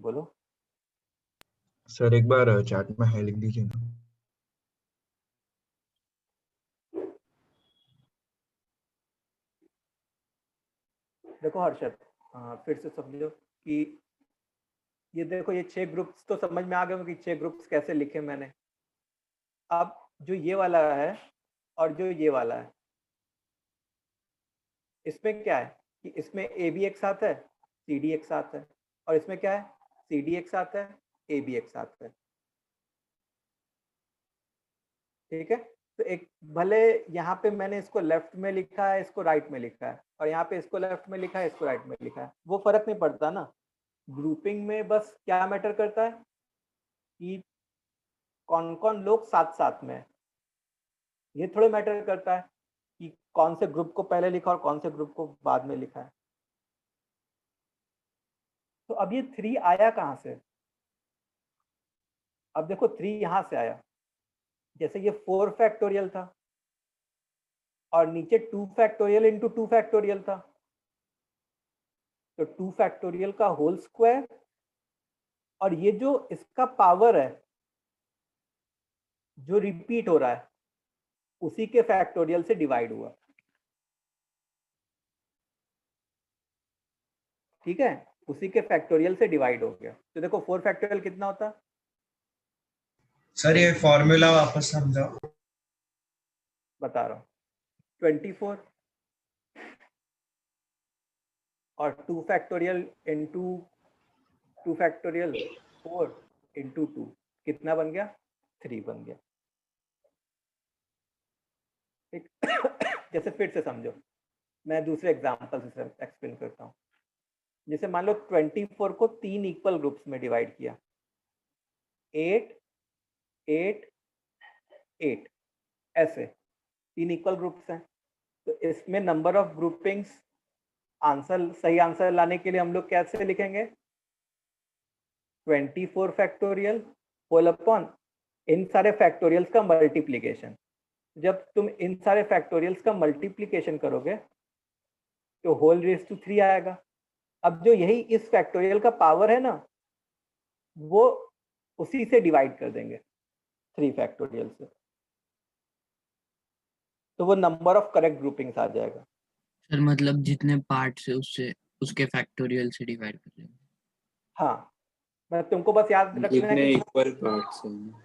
बोलो। सर, एक बार चैट में हाई लिख दीजिए ना। देखो हर्षद, फिर से समझो कि ये देखो, ये 6 ग्रुप्स तो समझ में आ गए कि 6 ग्रुप्स कैसे लिखे मैंने। अब जो ये वाला है और जो ये वाला है, इसमें क्या है कि इसमें ए बी एक साथ है सी डी एक साथ है, और इसमें क्या है, सी डी एक साथ है, ए बी एक साथ है। ठीक है, तो एक भले यहाँ पे मैंने इसको लेफ्ट में लिखा है, इसको राइट में लिखा है, और यहाँ पे इसको लेफ्ट में लिखा है, इसको राइट में लिखा है, वो फर्क नहीं पड़ता ना। ग्रुपिंग में बस क्या मैटर करता है कि कौन कौन लोग साथ साथ में है। ये थोड़े मैटर करता है कि कौन से ग्रुप को पहले लिखा और कौन से ग्रुप को बाद में लिखा है। तो अब ये 3 आया कहाँ से? अब देखो 3 यहाँ से आया, जैसे ये 4 फैक्टोरियल था और नीचे 2 फैक्टोरियल इंटू 2 फैक्टोरियल था, तो 2 फैक्टोरियल का होल स्क्वायर, और ये जो इसका पावर है जो रिपीट हो रहा है उसी के फैक्टोरियल से डिवाइड हुआ। ठीक है, उसी के फैक्टोरियल से डिवाइड हो गया। तो देखो 4 फैक्टोरियल कितना होता है? सर ये फॉर्मूला वापस समझाओ। बता रहा हूँ, 24 और 2 फैक्टोरियल इंटू 2 फैक्टोरियल 4 इंटू 2 कितना बन गया? 3 बन गया। ठीक जैसे फिर से समझो, मैं दूसरे एग्जांपल से एक्सप्लेन करता हूँ। जैसे मान लो 24 को 3 इक्वल ग्रुप्स में डिवाइड किया, 8 8 8 ऐसे 3 इक्वल ग्रुप्स हैं। तो इसमें नंबर ऑफ ग्रुपिंग्स, आंसर सही आंसर लाने के लिए हम लोग कैसे लिखेंगे? 24 फैक्टोरियल होल अपॉन इन सारे फैक्टोरियल्स का मल्टीप्लिकेशन। जब तुम इन सारे फैक्टोरियल्स का मल्टीप्लिकेशन करोगे तो होल रेज टू 3 आएगा। अब जो यही इस फैक्टोरियल का पावर है ना, वो उसी से डिवाइड कर देंगे 3 फैक्टोरियल से, तो वो नंबर ऑफ करेक्ट ग्रुपिंग्स आ जाएगा। सर मतलब जितने पार्ट से उससे उसके फैक्टोरियल से डिवाइड कर देंगे। हाँ, मैं तुमको बस याद रखना जितने है इक्वल पार्ट्स हैं,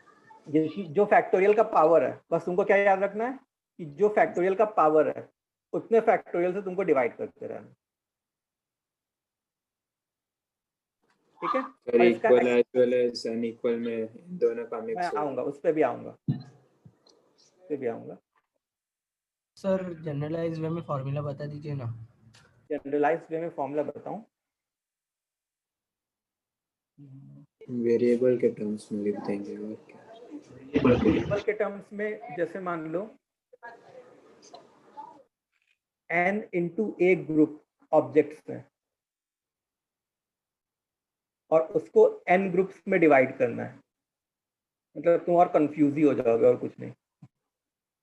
कि जो फैक्टोरियल का पावर है, बस तुमको क्या याद रखना है कि जो फैक्टोरियल का पावर है उतने फैक्टोरियल से तुमको डिवाइड करते रहना। ठीक है, सर और इसका equal as well as unequal में दोनों का मैं मिक्स आऊंगा, उस पर भी आऊंगा, उस पे भी आऊंगा। सर जनरलाइज वे में फॉर्मूला बता दीजिए ना। जनरलाइज वे में फॉर्मूला बताऊं? वेरिएबल के टर्म्स में लिख देंगे और क्या। वेरिएबल के टर्म्स में जैसे मान लो n इंटू ए ग्रुप ऑब्जेक्ट्स हैं और उसको n ग्रुप्स में डिवाइड करना है। मतलब तुम और कंफ्यूज ही हो जाओगे और कुछ नहीं,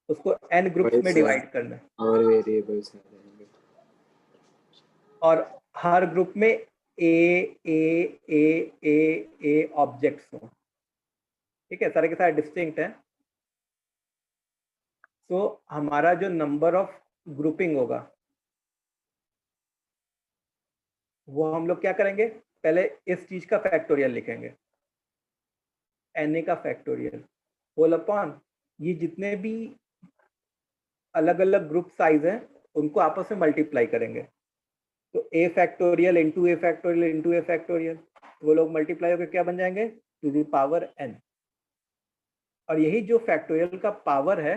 उसको n ग्रुप्स में डिवाइड करना है और वेरिएबल्स आ जाएंगे, और हर ग्रुप में ए ऑब्जेक्ट्स हो। ठीक है, सारे के सारे डिस्टिंक्ट हैं। तो हमारा जो नंबर ऑफ ग्रुपिंग होगा वो हम लोग क्या करेंगे, पहले इस चीज का फैक्टोरियल लिखेंगे, एन ए का फैक्टोरियल होल अपॉन ये जितने भी अलग अलग ग्रुप साइज हैं उनको आपस में मल्टीप्लाई करेंगे। तो A factorial into A factorial into A factorial, वो लोग मल्टीप्लाई होकर क्या बन जाएंगे? To the power n। और यही जो फैक्टोरियल का पावर है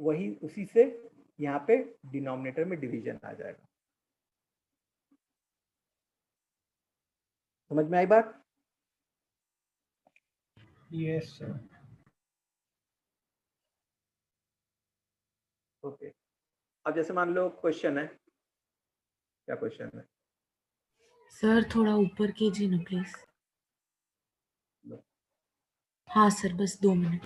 वही उसी से यहाँ पे डिनोमिनेटर में डिवीजन आ जाएगा। समझ में आई बात? Yes sir. ओके, अब जैसे मान लो क्वेश्चन है, क्या क्वेश्चन है? सर थोड़ा ऊपर कीजिए ना प्लीज। हाँ सर, बस 2 मिनट।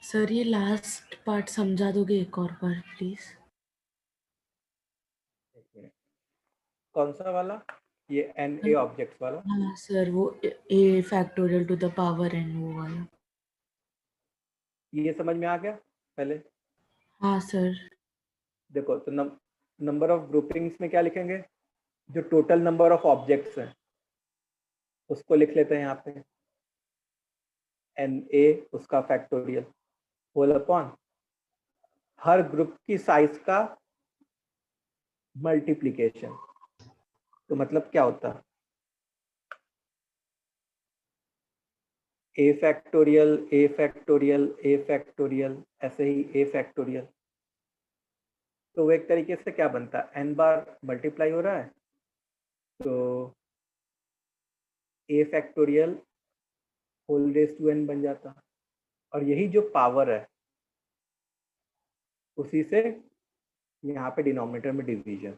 सर ये लास्ट पार्ट समझा दोगे एक और बार प्लीज? कौन सा वाला? ये एन ए ऑब्जेक्ट्स वाला? हाँ सर, वो a factorial to the power n वो वाला। ये समझ में आ गया? पहले? हाँ सर। देखो तो नंबर ऑफ ग्रुपिंग्स में क्या लिखेंगे? जो टोटल नंबर ऑफ ऑब्जेक्ट्स हैं उसको लिख लेते हैं यहाँ पे, NA उसका फैक्टोरियल होल अपॉन हर ग्रुप की साइज का मल्टीप्लिकेशन। तो मतलब क्या होता है? A factorial, A factorial, A factorial, ऐसे ही A फैक्टोरियल। तो वो एक तरीके से क्या बनता है? n बार मल्टीप्लाई हो रहा है तो A factorial whole raise to n बन जाता। और यही जो पावर है उसी से यहाँ पे डिनोमिनेटर में division.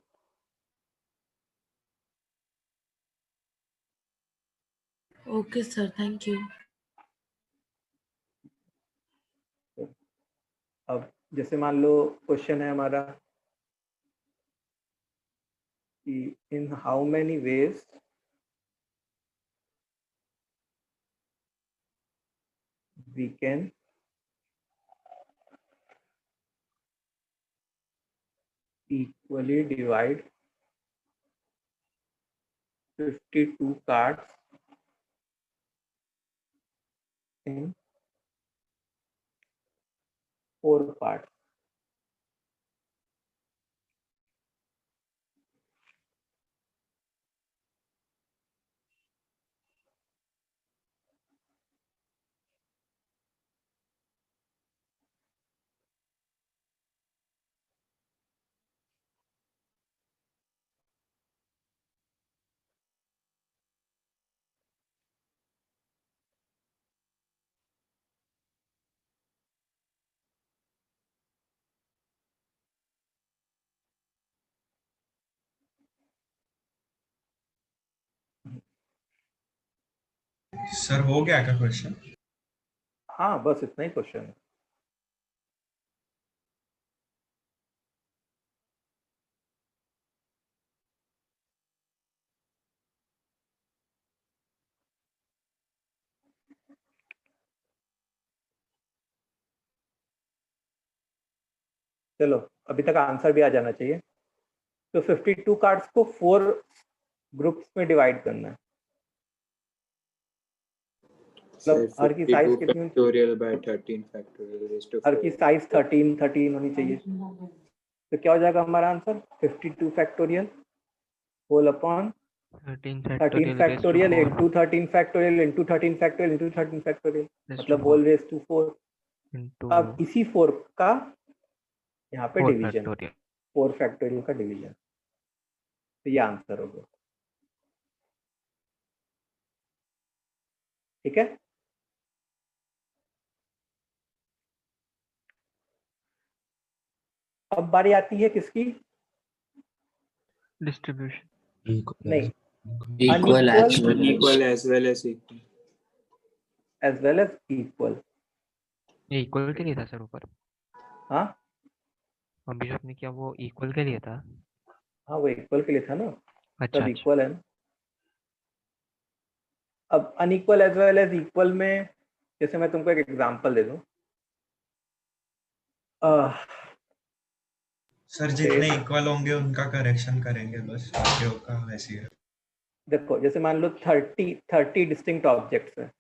Okay sir, thank you. अब जैसे मान लो क्वेश्चन है हमारा कि in how many ways we can equally divide 52 cards in 4 parts. Sir हो गया क्या क्वेश्चन? हाँ बस इतना ही क्वेश्चन है। चलो अभी तक आंसर भी आ जाना चाहिए। तो 52 कार्ड्स को 4 ग्रुप्स में डिवाइड करना है। मतलब हर की साइज कितनी होनी? Factorial by 13 factorial raise to हर की साइज 13 होनी चाहिए। तो क्या हो जाएगा हमारा answer? 52 factorial whole upon 13 factorial into 13 factorial into 13 factorial into 13 factorial, मतलब होल रेज टू 4। अब इसी 4 का यहाँ पे डिवीजन, 4 फैक्टोरियल का डिवीजन। तो ये आंसर हो गया। ठीक है। अब बारी आती है किसकी? डिस्ट्रीब्यूशन। नहीं, Equal as well as. equal as well as equal. as well as equal। ये इक्वल के लिए था सर ऊपर? हाँ अभी जो आपने किया वो इक्वल के लिए था? हाँ वो इक्वल के लिए था ना। अच्छा सब इक्वल है ना। अब unequal as well as equal में जैसे मैं तुमको एक एग्जांपल दे दूं। सर जितने इक्वल होंगे उनका करेक्शन करेंगे बस, बाकी का वैसे ही है। देखो जैसे मान लो 30 डिस्टिंक्ट ऑब्जेक्ट्स हैं।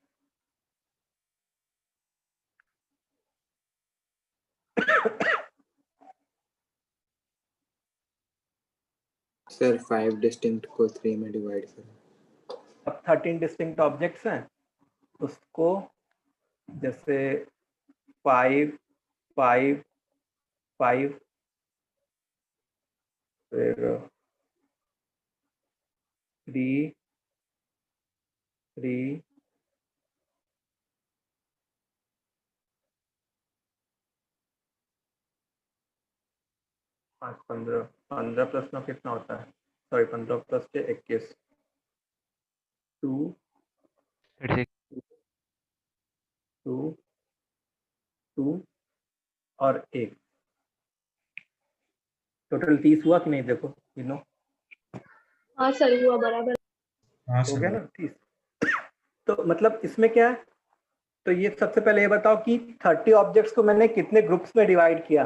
सर 5 डिस्टिंक्ट को 3 में डिवाइड करें। अब 13 डिस्टिंक्ट ऑब्जेक्ट्स हैं, उसको जैसे 5 5 5 फिर 3 3 5 15 15 प्लस 9 कितना होता है? सॉरी 15 प्लस 6 21 2 2 2 और 1 टोटल 30 हुआ कि नहीं? देखो तीनों हाँ सर हुआ बराबर। हाँ हो सर। गया ना 30। तो मतलब इसमें क्या है तो ये सबसे पहले ये बताओ कि 30 ऑब्जेक्ट्स को मैंने कितने ग्रुप्स में डिवाइड किया?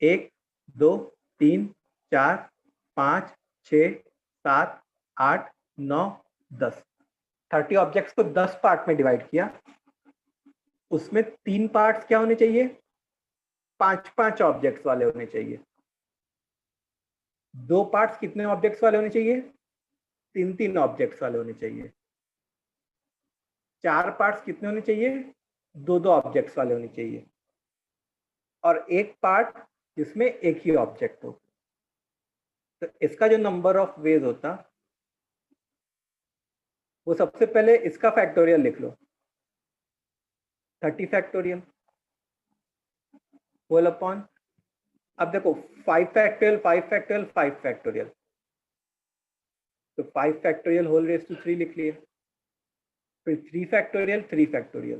1 2 3 4 5 6 7 8 9 10। 30 ऑब्जेक्ट्स को 10 पार्ट में डिवाइड किया। उसमें 3 पार्ट्स क्या होने चाहिए? 5-5 ऑब्जेक्ट्स वाले होने चाहिए। 2 पार्ट्स कितने ऑब्जेक्ट्स वाले होने चाहिए? 3-3 ऑब्जेक्ट्स वाले होने चाहिए। 4 पार्ट्स कितने होने चाहिए? 2-2 ऑब्जेक्ट्स वाले होने चाहिए। और एक पार्ट जिसमें एक ही ऑब्जेक्ट हो। तो इसका जो नंबर ऑफ वेज होता, वो सबसे पहले इसका फैक्टोरियल लिख लो, 30 फैक्टोरियल होल अपॉन, अब देखो 5 फैक्टोरियल 5 फैक्टोरियल 5 फैक्टोरियल, तो 5 फैक्टोरियल होल रेज टू 3 लिख लिए। फिर 3 फैक्टोरियल 3 फैक्टोरियल,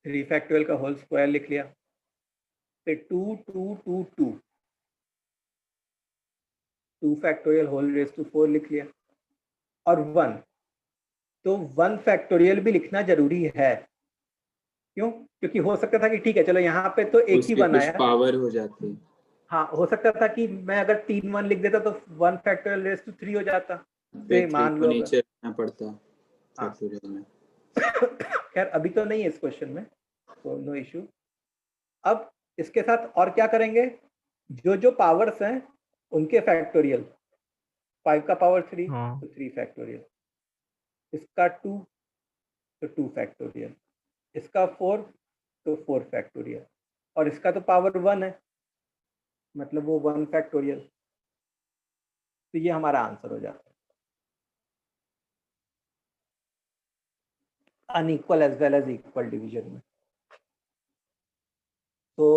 3 फैक्टोरियल का होल स्क्वायर लिख लिया। फिर 2 2 2 2 2 फैक्टोरियल होल रेज टू 4 लिख लिया। और 1, तो 1 फैक्टोरियल भी लिखना जरूरी है। क्यों? क्योंकि हो सकता था कि ठीक है चलो यहाँ पे तो एक ही 1 आया, पावर हो जाती है। हाँ, हो सकता था कि मैं अगर 3 1 लिख देता तो 1 फैक्टोरियल रेज टू 3 हो जाता। से मान लो नीचे रखना पड़ता हाँ। फैक्टोरियल में। खैर अभी तो नहीं है इस क्वेश्चन में, तो नो इशू। अब इसके साथ और क्या करेंगे? जो जो पावर्स हैं उनके फैक्टोरियल, 5 का पावर 3 हाँ। तो 3 फैक्टोरियल, इसका 2 तो 2 फैक्टोरियल, इसका 4 तो 4 फैक्टोरियल, और इसका तो पावर 1 है, मतलब वो 1 फैक्टोरियल। तो ये हमारा आंसर हो जाता है। Unequal as well as equal division में। तो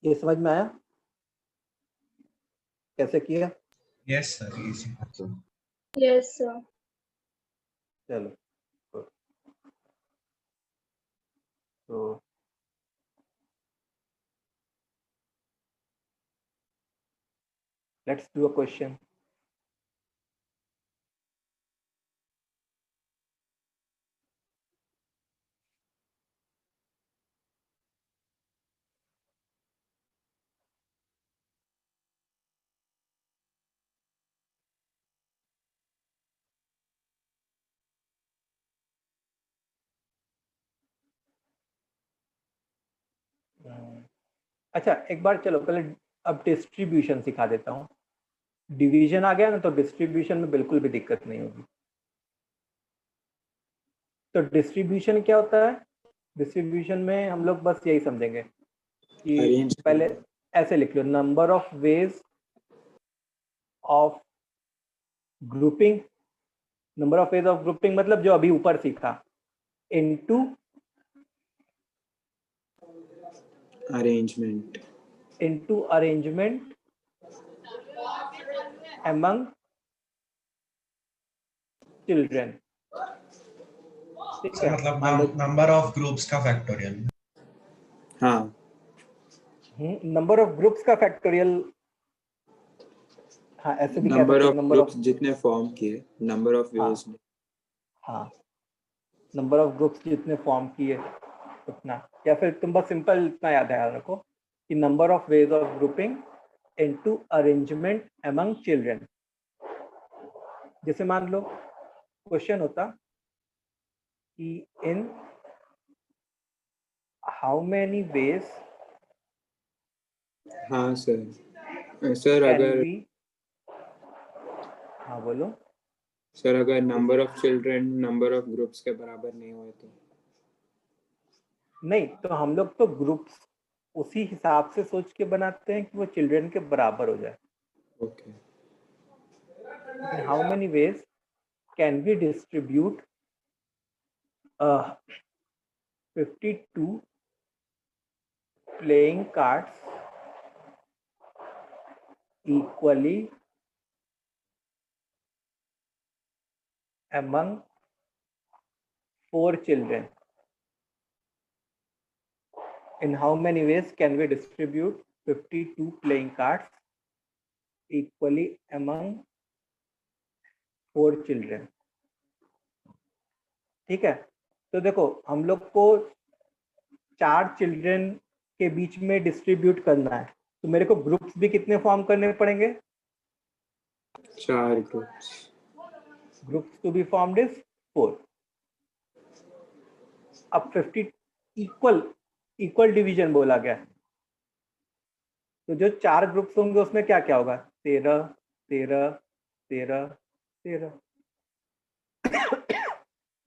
ये समझ में आया कैसे किया? Yes sir, easy. Yes sir. चलो good. तो let's do a question. अच्छा एक बार चलो पहले अब डिस्ट्रीब्यूशन सिखा देता हूँ। डिवीजन आ गया ना, तो डिस्ट्रीब्यूशन में बिल्कुल भी दिक्कत नहीं होगी। तो डिस्ट्रीब्यूशन क्या होता है? डिस्ट्रीब्यूशन में हम लोग बस यही समझेंगे कि पहले ऐसे लिख लो, number of ways of grouping, number of ways of grouping मतलब जो अभी ऊपर सीखा, into arrangement, into arrangement among children. ठीक है, मतलब नंबर ऑफ ग्रुप्स का फैक्टोरियल। हाँ, नंबर ऑफ ग्रुप्स का फैक्टोरियल, हाँ ऐसे भी कह नंबर सकते ऑफ हो, नंबर ग्रुप्स ऑफ, जितने फॉर्म किए, नंबर ऑफ हाँ, वेज। हाँ, नंबर ऑफ ग्रुप्स जितने फॉर्म किए उतना, या फिर तुम बस सिंपल इतना याद रखो कि number of ways of grouping into arrangement among children. जैसे मान लो क्वेश्चन होता कि इन हाउ मेनी वेज, हाँ सर अगर हाँ बोलो सर, अगर number of children number of groups के बराबर नहीं हुए तो? नहीं, तो हम लोग तो ग्रुप्स उसी हिसाब से सोच के बनाते हैं कि वो चिल्ड्रन के बराबर हो जाए। Okay. How many ways can we distribute 52 playing cards equally among 4 children? In how many ways can we distribute 52 playing cards equally among 4 children. ठीक है, तो देखो हम लोग को 4 चिल्ड्रन के बीच में डिस्ट्रीब्यूट करना है, तो मेरे को ग्रुप्स भी कितने फॉर्म करने पड़ेंगे? 4 groups. Groups to be formed is 4। अब 50 इक्वल डिवीजन बोला गया, तो जो 4 ग्रुप्स होंगे उसमें क्या क्या होगा? 13 13 13 13।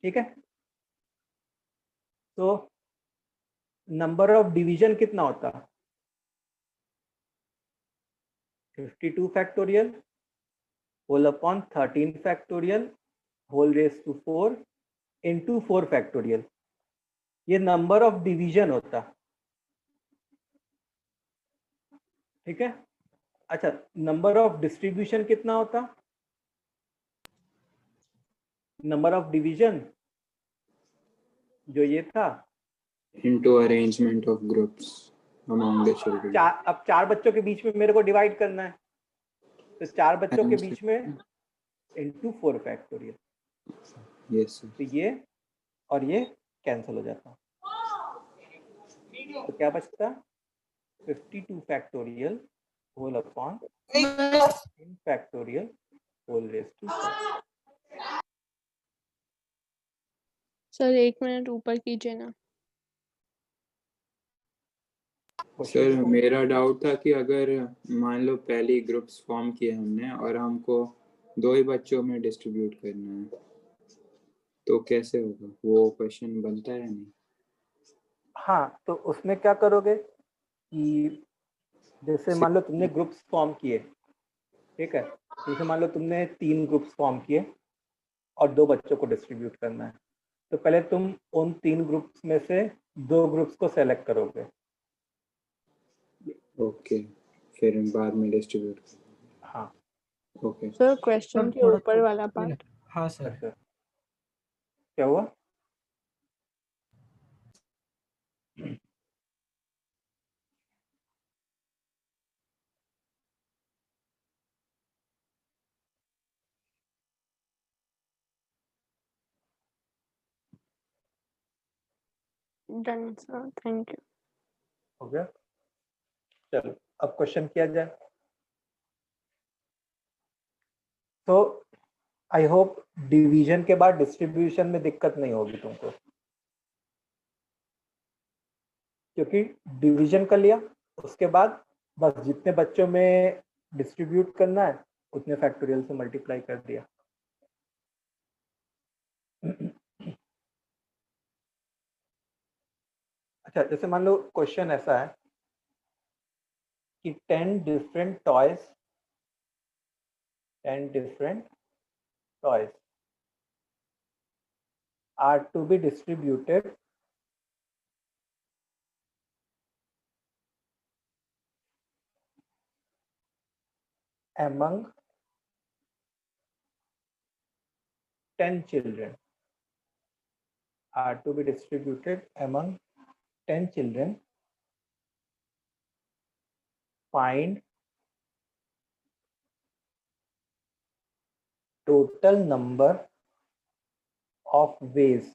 ठीक है, तो नंबर ऑफ डिवीजन कितना होता? 52 factorial whole upon 13 factorial whole raise to 4 into 4 factorial, ये नंबर ऑफ डिवीजन होता। ठीक है, अच्छा, नंबर ऑफ डिस्ट्रीब्यूशन कितना होता? नंबर ऑफ डिवीजन जो ये था into arrangement of groups among the children. अब 4 बच्चों के बीच में मेरे को डिवाइड करना है, तो 4 बच्चों के बीच में इंटू 4 फैक्टोरियल। Yes sir. तो ये और ये कैंसिल हो जाता, तो क्या बचता? 52 factorial whole upon factorial whole raise to 4। Sir 1 minute ऊपर कीजिए ना। सर मेरा डाउट था कि अगर मान लो पहले ग्रुप्स फॉर्म किए हमने और हमको 2 ही बच्चों में डिस्ट्रीब्यूट करना है, तो कैसे होगा? वो क्वेश्चन बनता है नहीं? हाँ, तो उसमें क्या करोगे कि जैसे मान लो तुमने ग्रुप्स फॉर्म किए, ठीक है, जैसे मान लो तुमने 3 ग्रुप्स फॉर्म किए और 2 बच्चों को डिस्ट्रीब्यूट करना है, तो पहले तुम उन 3 ग्रुप्स में से 2 ग्रुप्स को सेलेक्ट करोगे। ओके, फिर बाद में डिस्ट्रीब्यूट। हाँ ओके सर क्वेश्चन के ऊपर वाला पार्ट। हाँ सर। अच्छा, क्या हुआ? Done sir, thank you. हो गया, चलो अब क्वेश्चन किया जाए। तो आई होप डिवीजन के बाद डिस्ट्रीब्यूशन में दिक्कत नहीं होगी तुमको, क्योंकि डिवीजन कर लिया, उसके बाद बस जितने बच्चों में डिस्ट्रीब्यूट करना है उतने फैक्टोरियल से मल्टीप्लाई कर दिया। अच्छा, जैसे मान लो क्वेश्चन ऐसा है कि 10 different toys are to be distributed among 10 children. Are to be distributed among 10 children. Find total number of ways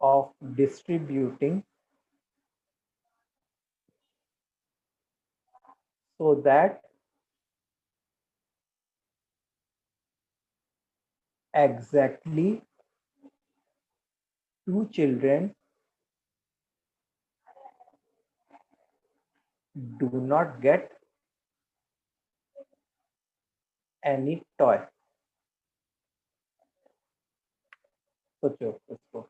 of distributing so that exactly 2 children do not get any toy. सोचो इसको।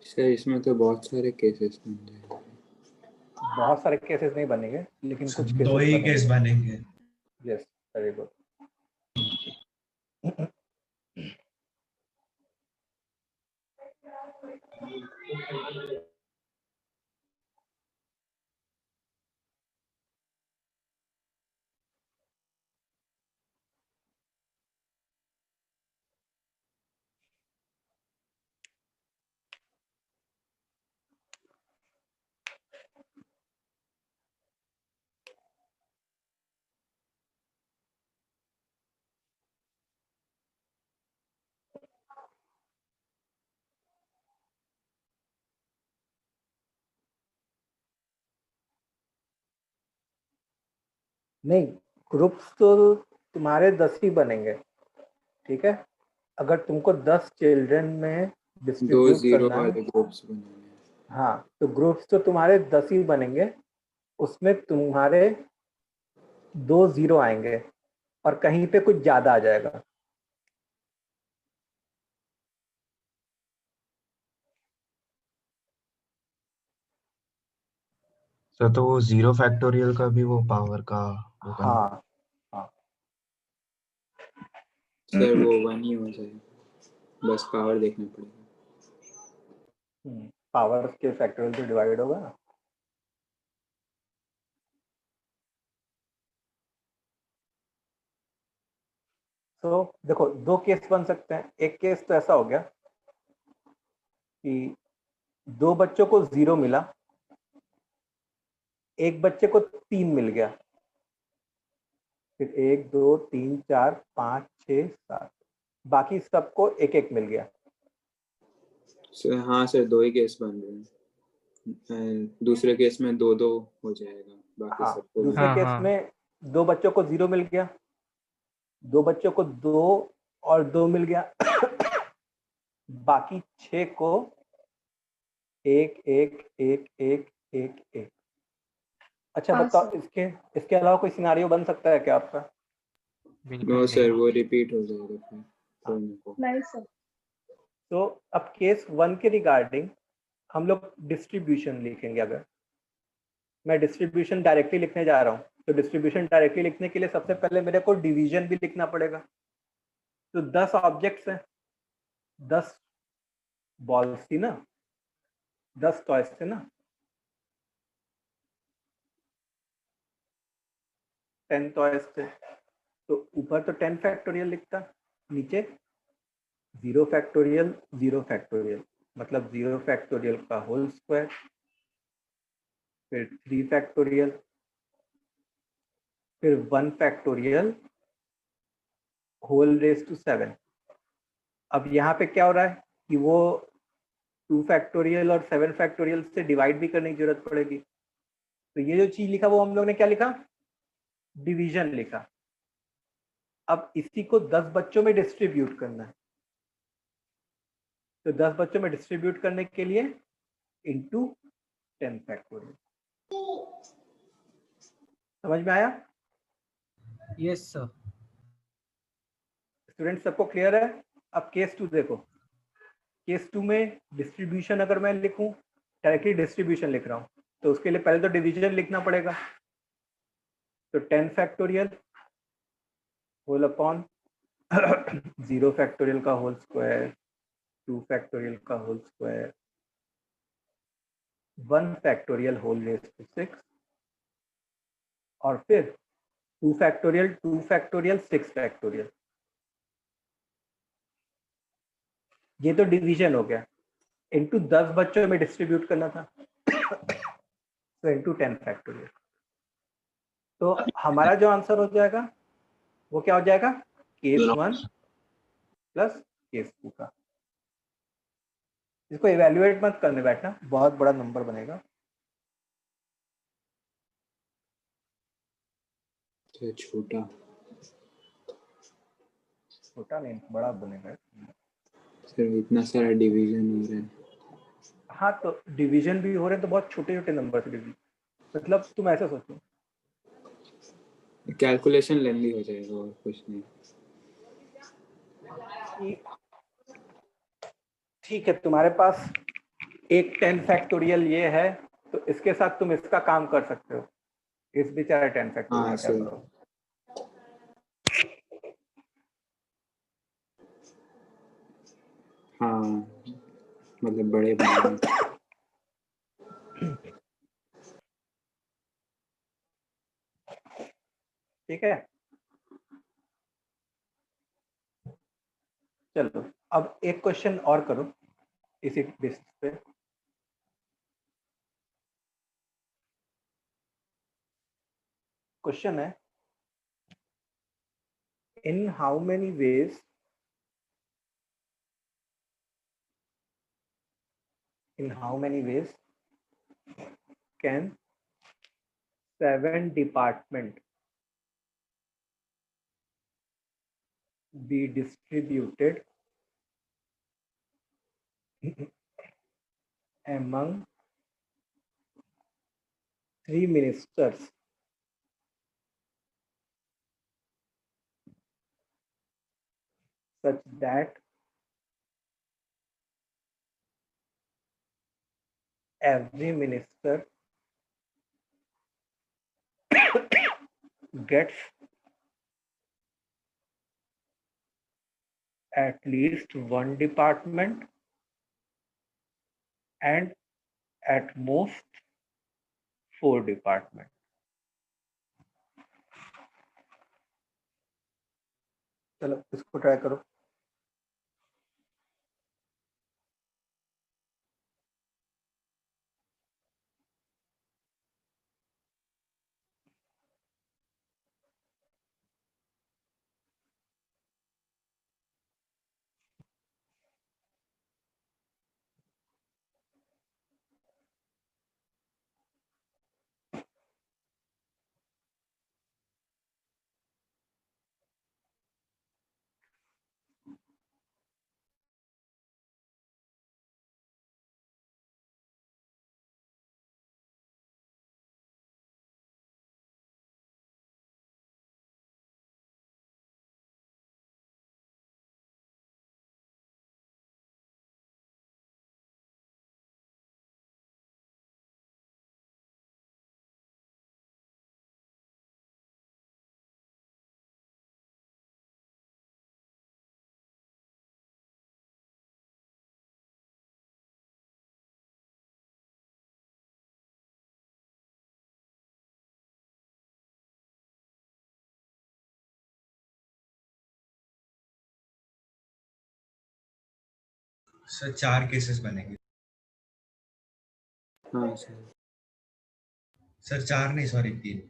Sir इसमें तो बहुत सारे cases बन जाएंगे। बहुत सारे केसेस नहीं बनेंगे, लेकिन कुछ केसेस दो ही केस बनेंगे। Yes, very good. नहीं, ग्रुप्स तो तुम्हारे 10 ही बनेंगे, ठीक है। अगर तुमको 10 चिल्ड्रन में दो डिस्ट्रीब्यूट जीरो करना है, वाले ग्रुप्स बनाने। हाँ, तो ग्रुप्स तो तुम्हारे 10 ही बनेंगे, उसमें तुम्हारे 2 0 आएंगे और कहीं पे कुछ ज्यादा आ जाएगा। सर तो वो 0 फैक्टोरियल का भी वो पावर का वो करना। हाँ हाँ सर वो 1 ही हो जाएगा, बस पावर देखना पड़ेगा। पावर के फैक्टोरियल से डिवाइड होगा ना। तो देखो, 2 केस बन सकते हैं। एक केस तो ऐसा हो गया कि 2 बच्चों को 0 मिला, एक बच्चे को 3 मिल गया, फिर 1 2 3 4 5 6 7, बाकी सबको एक एक मिल गया। सर हाँ सर, 2 ही केस बन रहे हैं। दूसरे केस में 2-2 हो जाएगा, बाकी हाँ, सबको। दूसरे केस में 2 बच्चों को 0 मिल गया, 2 बच्चों को 2 और 2 मिल गया, बाकी 6 को 1 1 1 1 1 1। अच्छा हाँ, बताओ, सर। इसके अलावा कोई सिनारियो बन सकता है क्या आपका? नो सर, वो रिपीट हो जाएगा फिर। नहीं सर। तो अब केस 1 के रिगार्डिंग हम लोग डिस्ट्रीब्यूशन लिखेंगे। अगर मैं डिस्ट्रीब्यूशन डायरेक्टली लिखने जा रहा हूँ, तो डिस्ट्रीब्यूशन डायरेक्टली लिखने के लिए सबसे पहले मेरे को डिवीजन भी लिखना पड़ेगा। तो 10 ऑब्जेक्ट्स हैं, 10 बॉल्स थी ना, 10 टॉयज थे ना, 10 टॉयज थे। तो ऊपर तो 10 फैक्टोरियल लिखता, नीचे 0 फैक्टोरियल 0 फैक्टोरियल, मतलब 0 फैक्टोरियल का होल स्क्वायर, फिर 3 फैक्टोरियल, फिर 1 फैक्टोरियल होल रेज टू 7। अब यहाँ पे क्या हो रहा है कि वो 2 फैक्टोरियल और 7 फैक्टोरियल से डिवाइड भी करने की जरूरत पड़ेगी। तो ये जो चीज लिखा वो हम लोग ने क्या लिखा? डिवीजन लिखा। अब इसी को 10 बच्चों में डिस्ट्रीब्यूट करना है। तो 10 बच्चों में डिस्ट्रीब्यूट करने के लिए इंटू 10 फैक्टोरियल। समझ में आया? Yes sir. स्टूडेंट सबको क्लियर है? अब केस 2 देखो। केस 2 में डिस्ट्रीब्यूशन अगर मैं लिखूं, डायरेक्टली डिस्ट्रीब्यूशन लिख रहा हूं, तो उसके लिए पहले तो डिवीजन लिखना पड़ेगा। तो 10 फैक्टोरियल होल अपॉन 0 फैक्टोरियल का होल स्क्वायर, 2 फैक्टोरियल का whole square, 1 factorial whole raise to 6, और फिर 2 फैक्टोरियल 2 फैक्टोरियल 6 फैक्टोरियल। ये तो डिवीजन हो गया। इनटू 10 बच्चों में डिस्ट्रीब्यूट करना था, तो इनटू 10 फैक्टोरियल। तो हमारा जो आंसर हो जाएगा वो क्या हो जाएगा? केस 1 प्लस केस 2 का। इसको इवैल्यूएट मत करने बैठना, बहुत बड़ा नंबर बनेगा। छोटा छोटा नहीं, बड़ा बनेगा। सर इतना सारा डिवीजन हो रहा है। हाँ, तो डिवीजन भी हो रहे हैं तो बहुत छोटे छोटे नंबर से डिवीजन, मतलब तुम ऐसा सोचो, कैलकुलेशन लेंदी हो जाएगा और कुछ नहीं। ठीक है, तुम्हारे पास एक 10 फैक्टोरियल ये है, तो इसके साथ तुम इसका काम कर सकते हो, इस भी चाहे 10 फैक्टोरियल हाँ क्या सही। करो। हाँ मतलब बड़े बड़े। ठीक है, चलो अब एक क्वेश्चन और करो इसी बेसिस पे। क्वेश्चन है, इन how many ways can 7 department be distributed among 3 ministers such that every minister gets at least 1 department and at most 4 department. चलो इसको ट्राई करो। सर 4 केसेस बनेंगे। हाँ सर। सर 4 नहीं, sorry 3।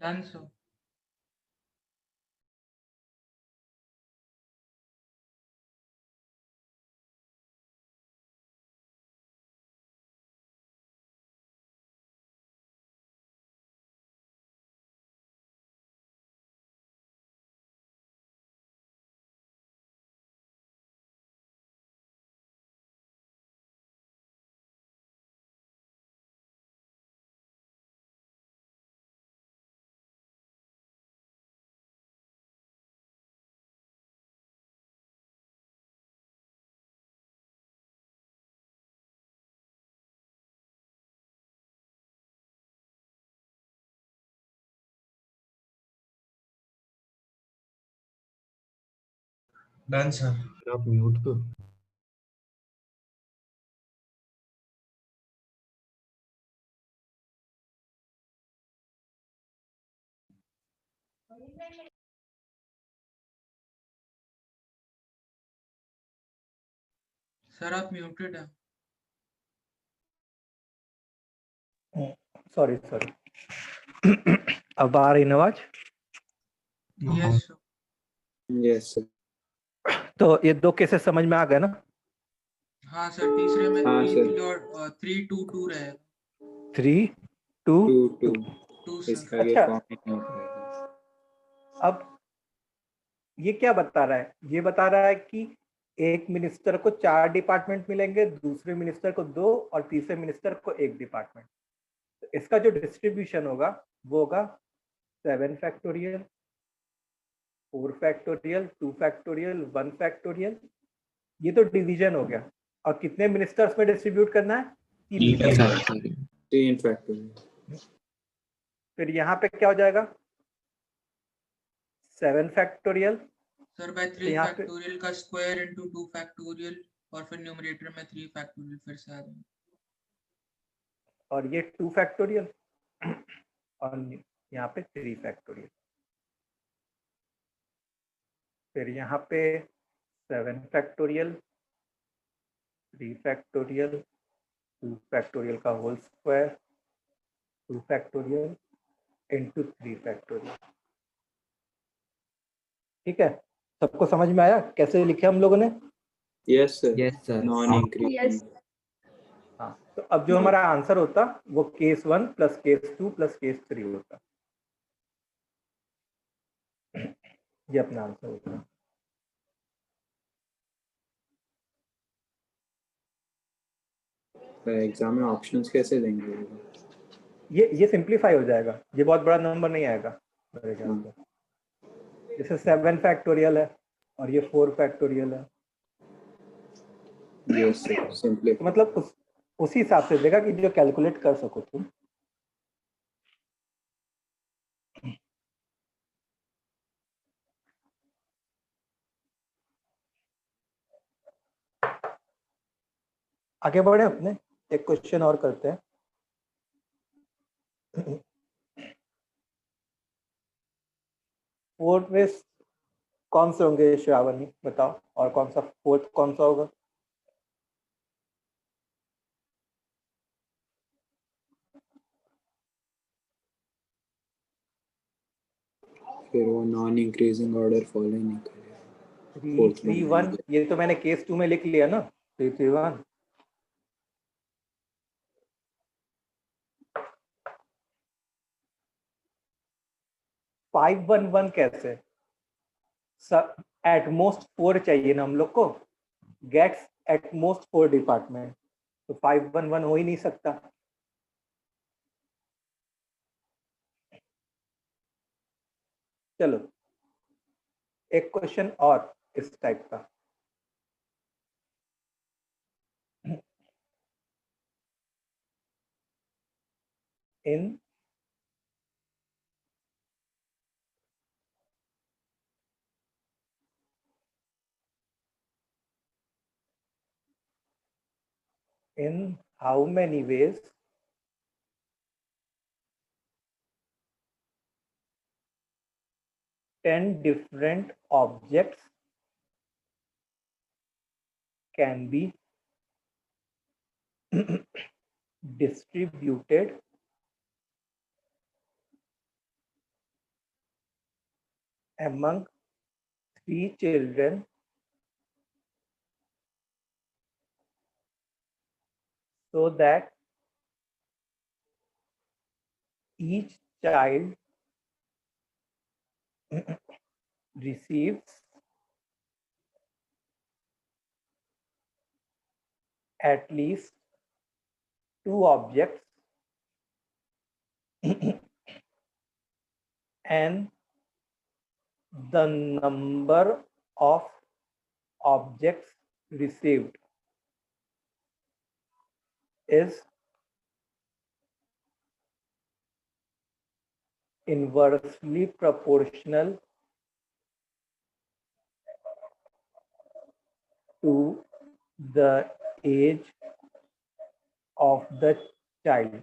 Done sir. Done sir. आप mute करो। Sir आप muted है। सॉरी अब आ रही आवाज? Yes sir. Yes sir. तो ये 2 केसेस समझ में आ गए ना? हाँ सर, तीसरे में हाँ 3 सर। 3 और 3 2 2 रहेगा। 3 2 2 2 इसका सर। ये अच्छा। फॉर्म नहीं हो पाएगा। अब ये क्या बता रहा है? ये बता रहा है कि एक मिनिस्टर को 4 डिपार्टमेंट मिलेंगे, दूसरे मिनिस्टर को 2 और तीसरे मिनिस्टर को 1 डिपार्टमेंट। तो इसका जो डिस्ट्रीब्यूशन होगा वो होगा 7 फैक्टोरियल, 4 फैक्टोरियल, 2 फैक्टोरियल, 1 फैक्टोरियल ये तो डिवीजन हो गया। और कितने मिनिस्टर्स में डिस्ट्रीब्यूट करना है? 3 3 मिनिस्टर्स। फैक्टोरियल। 3 फैक्टोरियल। फिर यहाँ पे क्या हो जाएगा? 7 फैक्टोरियल। सर बाय तो 3 यहाँ पे फैक्टोरियल का स्क्वायर इनटू 2 फैक्टोरियल और फिर न्यूमरेटर में 3 फैक्टोरियल फिर से आ जाएगा। और ये 2 फैक्टोरियल और यहाँ पे 3 फैक्टोरियल। फिर यहाँ पे 7 फैक्टोरियल, 3 फैक्टोरियल, 2 फैक्टोरियल का whole square, 2 factorial into 3 factorial. ठीक है, सबको समझ में आया कैसे लिखे हम लोगों ने? Yes sir. Yes sir. Non increasing. Yes. हाँ, तो अब जो हमारा आंसर होता वो case 1 plus case 2 plus case 3 होता। ये अपना आंसर होता। एग्जाम में ऑप्शंस कैसे देंगे? ये सिंप्लीफाई हो जाएगा, ये बहुत बड़ा नंबर नहीं आएगा मेरे ख्याल से। जैसे 7 फैक्टोरियल है और ये 4 फैक्टोरियल है, यस सर, सिंपली। तो मतलब उसी हिसाब से देगा कि जो कैलकुलेट कर सको तुम। आगे बढ़े अपने, एक क्वेश्चन और करते हैं। फोर्थ में कौन से होंगे श्रावणी, बताओ, और कौन सा फोर्थ कौन सा होगा? फिर वो नॉन इंक्रीजिंग ऑर्डर फॉलो नहीं करेगा। 3-3-1, ये तो मैंने केस 2 में लिख लिया ना, 3-3-1। फाइव वन वन कैसे? एट मोस्ट 4 चाहिए ना हम लोग को, गेट्स एट मोस्ट 4 डिपार्टमेंट, तो 511 हो ही नहीं सकता। चलो एक क्वेश्चन और इस टाइप का। इन how many ways ten different objects can be distributed among 3 children so that each child receives at least 2 objects and the number of objects received is inversely proportional to the age of the child.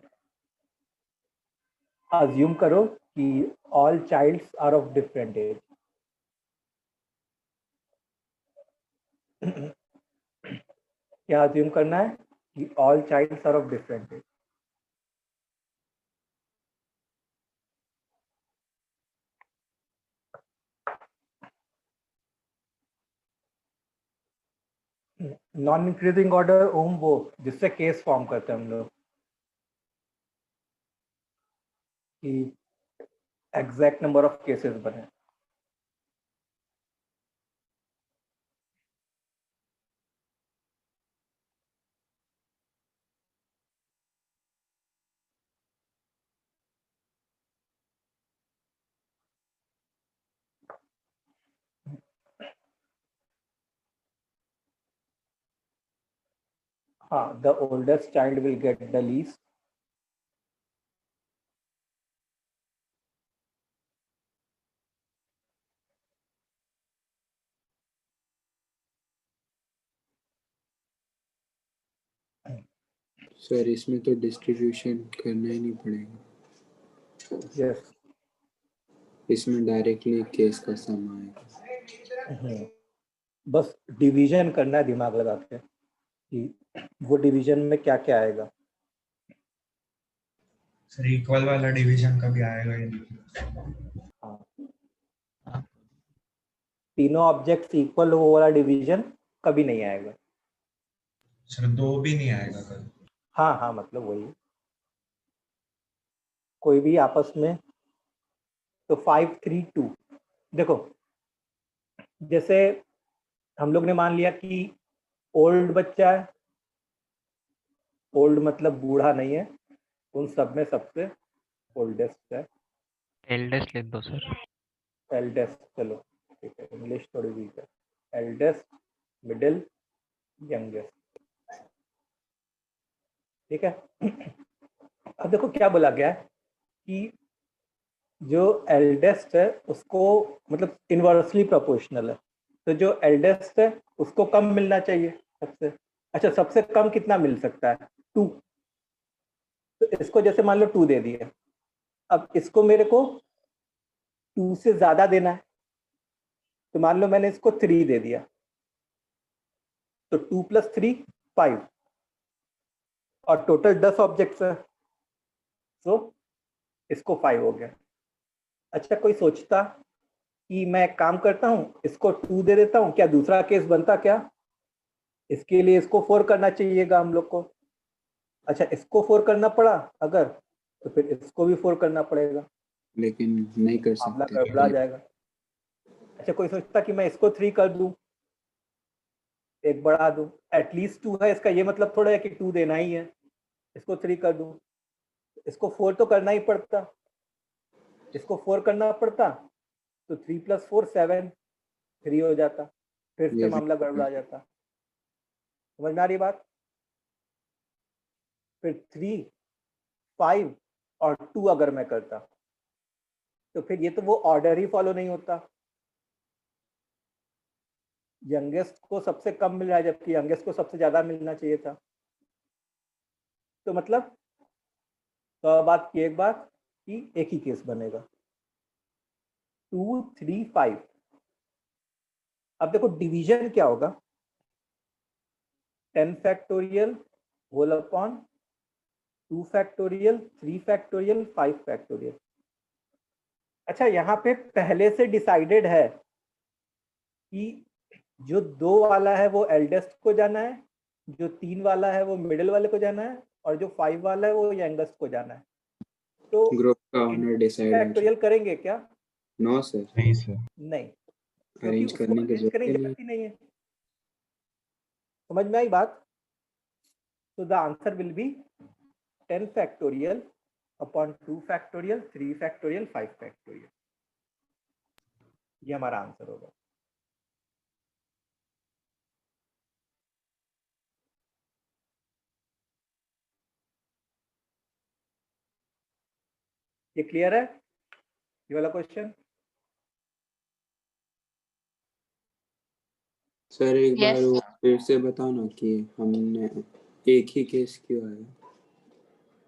Assume करो कि all childs are of different age. क्या assume करना है कि all childs are of different age. Non increasing order ओम वो जिससे case form करते हैं हम लोग कि एग्जैक्ट नंबर ऑफ केसेस बने। हाँ, the oldest child will get the least. Sir इसमें तो डिस्ट्रीब्यूशन करना ही नहीं पड़ेगा। Yes. इसमें डायरेक्टली केस का सम आएगा। बस डिवीजन करना है दिमाग लगा के कि वो डिवीजन में क्या क्या आएगा। सर इक्वल वाला डिवीजन कभी आएगा या नहीं? हाँ, तीनों ऑब्जेक्ट्स इक्वल वो वाला डिवीजन कभी नहीं आएगा। सर 2 भी नहीं आएगा कल? हाँ हाँ, मतलब वही कोई भी आपस में। तो 5 3 2 देखो, जैसे हम लोग ने मान लिया कि ओल्ड बच्चा है, ओल्ड मतलब बूढ़ा नहीं है, उन सब में सबसे ओल्डेस्ट है। एल्डेस्ट लिख दो सर। एल्डेस्ट, चलो ठीक है, इंग्लिश थोड़ी वीक है। एल्डेस्ट, मिडिल, यंगेस्ट, ठीक है। अब देखो क्या बोला गया है कि जो एल्डेस्ट है उसको मतलब इनवर्सली प्रोपोर्शनल है, तो जो एल्डेस्ट है उसको कम मिलना चाहिए सबसे। अच्छा, सबसे कम कितना मिल सकता है? 2। तो इसको जैसे मान लो 2 दे दिया, अब इसको मेरे को 2 से ज्यादा देना है, तो मान लो मैंने इसको 3 दे दिया, तो 2 + 3 5, और टोटल 10 ऑब्जेक्ट्स है, तो इसको 5 हो गया। अच्छा, कोई सोचता कि मैं एक काम करता हूँ, इसको 2 दे देता हूँ, क्या दूसरा केस बनता क्या? इसके लिए इसको 4 करना चाहिएगा हम लोग को। अच्छा, इसको 4 करना पड़ा अगर, तो फिर इसको भी 4 करना पड़ेगा, लेकिन नहीं कर मामला सकते। गड़बड़ा जाएगा। अच्छा, कोई सोचता कि मैं इसको 3 कर दूं, एक बढ़ा दूं, एटलीस्ट 2 है, इसका ये मतलब थोड़ा है कि 2 देना ही है, इसको 3 कर दूं, इसको 4 तो करना ही पड़ता, इसको 4 करना पड़ता, तो 3 + 4 7, 3 हो जाता, फिर से मामला गड़बड़ा जाता। समझ में आ रही बात? फिर 3 5 और 2 अगर मैं करता, तो फिर ये तो वो ऑर्डर ही फॉलो नहीं होता। यंगेस्ट को सबसे कम मिल रहा है, जबकि यंगेस्ट को सबसे ज्यादा मिलना चाहिए था। तो मतलब तो बात की एक बात कि एक ही केस बनेगा, 2 3 5। अब देखो डिवीजन क्या होगा, 10 factorial whole upon 2 factorial 3 factorial 5 factorial. अच्छा, यहाँ पे पहले से डिसाइडेड है कि जो 2 वाला है वो एल्डेस्ट को जाना है, जो 3 वाला है वो मिडिल वाले को जाना है, और जो 5 वाला है वो यंगेस्ट को जाना है। तो ग्रुप का ऑनर डिसाइड फैक्टोरियल करेंगे क्या? No sir. नहीं सर, नहीं, क्योंकि अरेंज उसको करने की अरेंज करने की जरूरत जरूरत ही नहीं है। समझ में आई बात? तो the answer will be 10 factorial upon 2 factorial 3 factorial 5 factorial. ये हमारा आंसर होगा। ये क्लियर है ये वाला क्वेश्चन? सर एक Yes, बार वो sir. फिर से बताओ ना कि हमने एक ही केस क्यों आया?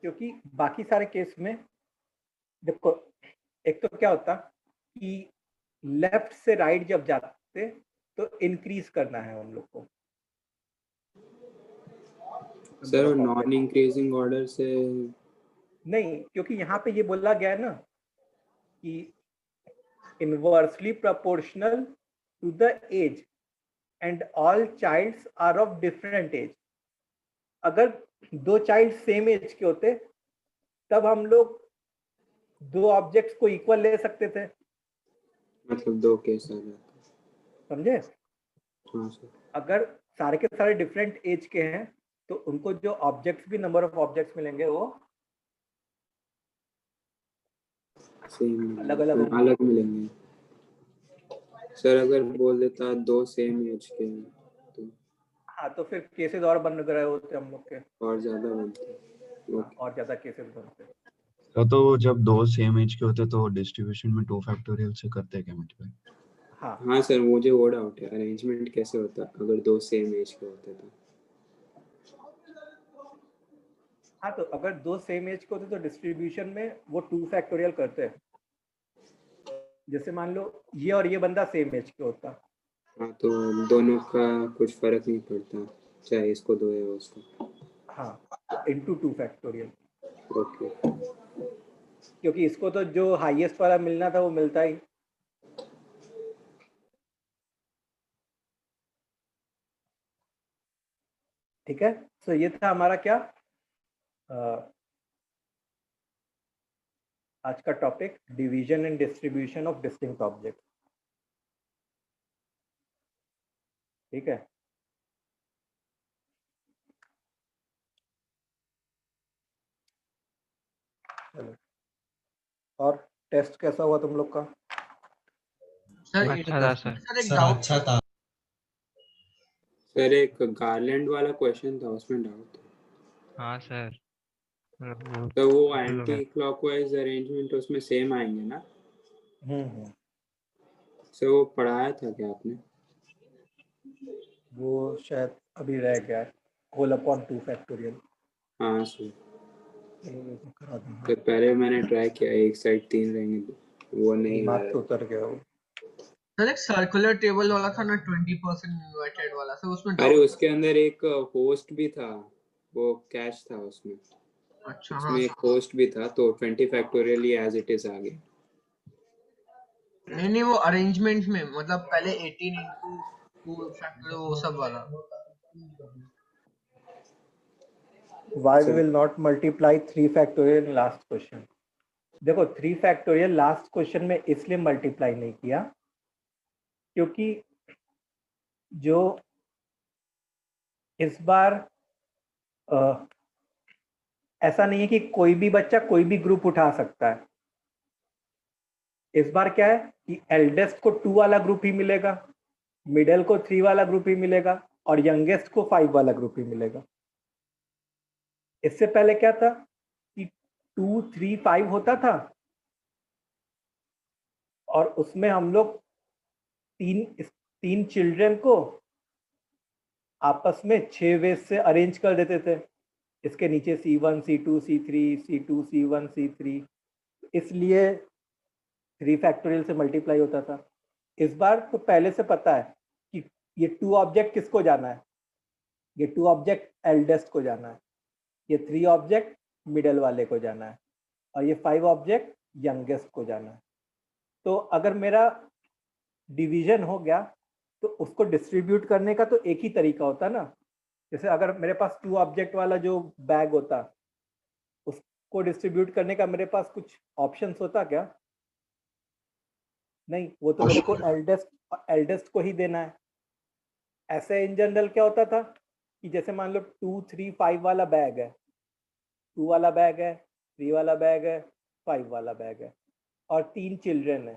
क्योंकि बाकी सारे केस में देखो, एक तो क्या होता कि लेफ्ट से राइट जब जाते तो इंक्रीज करना है हम लोग को। सर नॉन इंक्रीजिंग ऑर्डर से नहीं, क्योंकि यहाँ पे ये बोला गया है ना कि inversely proportional to the age and all childs are of different age. अगर 2 चाइल्ड सेम एज के होते तब हम लोग 2 ऑब्जेक्ट्स को इक्वल ले सकते थे। मतलब 2 केस आ जाते। समझे? हाँ सर। अगर सारे के सारे डिफरेंट एज के हैं तो उनको जो ऑब्जेक्ट्स भी नंबर ऑफ ऑब्जेक्ट्स मिलेंगे वो सेम अलग अलग होंगे। अलग मिलेंगे। सर अगर बोल देता 2 सेम एज के हैं तो हाँ तो फिर केसेस और बन रहे होते हम लोग के, और ज्यादा बनते हैं। ओके और ज्यादा केसेस बनते। तो जब दो सेम एज के होते तो डिस्ट्रीब्यूशन में 2 फैक्टोरियल से करते हैं क्या मल्टीप्लाई? हाँ हाँ सर, मुझे वो डाउट है, अरेंजमेंट कैसे होता अगर दो सेम एज के होते तो? हाँ तो अगर दो सेम एज के होते तो डिस्ट्रीब्यूशन में वो 2 फैक्टोरियल करते हैं। जैसे मान लो ये और ये बंदा सेम एज के होता, हाँ तो दोनों का कुछ फर्क नहीं पड़ता, चाहे इसको दो या उसको। हाँ इंटू 2 फैक्टोरियल, ओके क्योंकि इसको तो जो हाईएस्ट वाला मिलना था वो मिलता ही। ठीक है, तो ये था हमारा क्या आज का topic, division and distribution of distinct object. ठीक है, चलो। और टेस्ट कैसा हुआ तुम लोग का? सर अच्छा था सर। सर एक डाउट अच्छा था सर, एक गार्लैंड वाला क्वेश्चन था, उसमें डाउट था। हाँ सर, वो तो वो confuse हो गया। एंटी क्लॉकवाइज अरेंजमेंट उसमें सेम आएंगे ना? हम्म, सर वो पढ़ाया था क्या आपने? वो शायद अभी रह गया है, होल अपॉन 2 फैक्टोरियल। हाँ सर, करा दूंगा, तो पहले मैंने ट्राई किया, एक साइड 3 रहेंगे, वो नहीं आ दिमाग रहा से उतर गया वो। सर एक सर्कुलर टेबल वाला था ना 20% इन्वर्टेड वाला, सर उसमें अरे डाउट। उसके अंदर एक होस्ट भी था, वो कैच था उसमें। अच्छा हाँ उसमें एक होस्ट भी था, तो 20 फैक्टोरियल ही एज इट इज आ गया। नहीं वो अरेंजमेंट में मतलब पहले 18 इंटू 2 फैक्टर वो सब वाला। Why we will not multiply 3 factorial in last question? देखो 3 फैक्टोरियल लास्ट क्वेश्चन में इसलिए मल्टीप्लाई नहीं किया क्योंकि जो इस बार ऐसा नहीं है कि कोई भी बच्चा कोई भी ग्रुप उठा सकता है। इस बार क्या है कि एल्डेस्ट को 2 वाला ग्रुप ही मिलेगा, मिडल को 3 वाला ग्रुप ही मिलेगा और यंगेस्ट को 5 वाला ग्रुप ही मिलेगा। इससे पहले क्या था कि 2, 3, 5 होता था और उसमें हम लोग तीन चिल्ड्रन को आपस में 6 वेज से अरेंज कर देते थे। इसके नीचे C1, C2, C3, C2, C1, C3, इसलिए 3 फैक्टोरियल से मल्टीप्लाई होता था। इस बार तो पहले से पता है कि ये 2 ऑब्जेक्ट किसको जाना है, ये 2 ऑब्जेक्ट एल्डेस्ट को जाना है, ये 3 ऑब्जेक्ट मिडल वाले को जाना है और ये 5 ऑब्जेक्ट यंगेस्ट को जाना है। तो अगर मेरा डिवीजन हो गया तो उसको डिस्ट्रीब्यूट करने का तो एक ही तरीका होता ना। जैसे अगर मेरे पास 2 ऑब्जेक्ट वाला जो बैग होता, उसको डिस्ट्रीब्यूट करने का मेरे पास कुछ ऑप्शंस होता क्या? नहीं, वो तो मेरे को एल्डेस्ट को ही देना है। ऐसे इन जनरल क्या होता था कि जैसे मान लो 2, 3, 5 वाला बैग है, 2 वाला बैग है, 3 वाला बैग है, 5 वाला बैग है और 3 चिल्ड्रन है।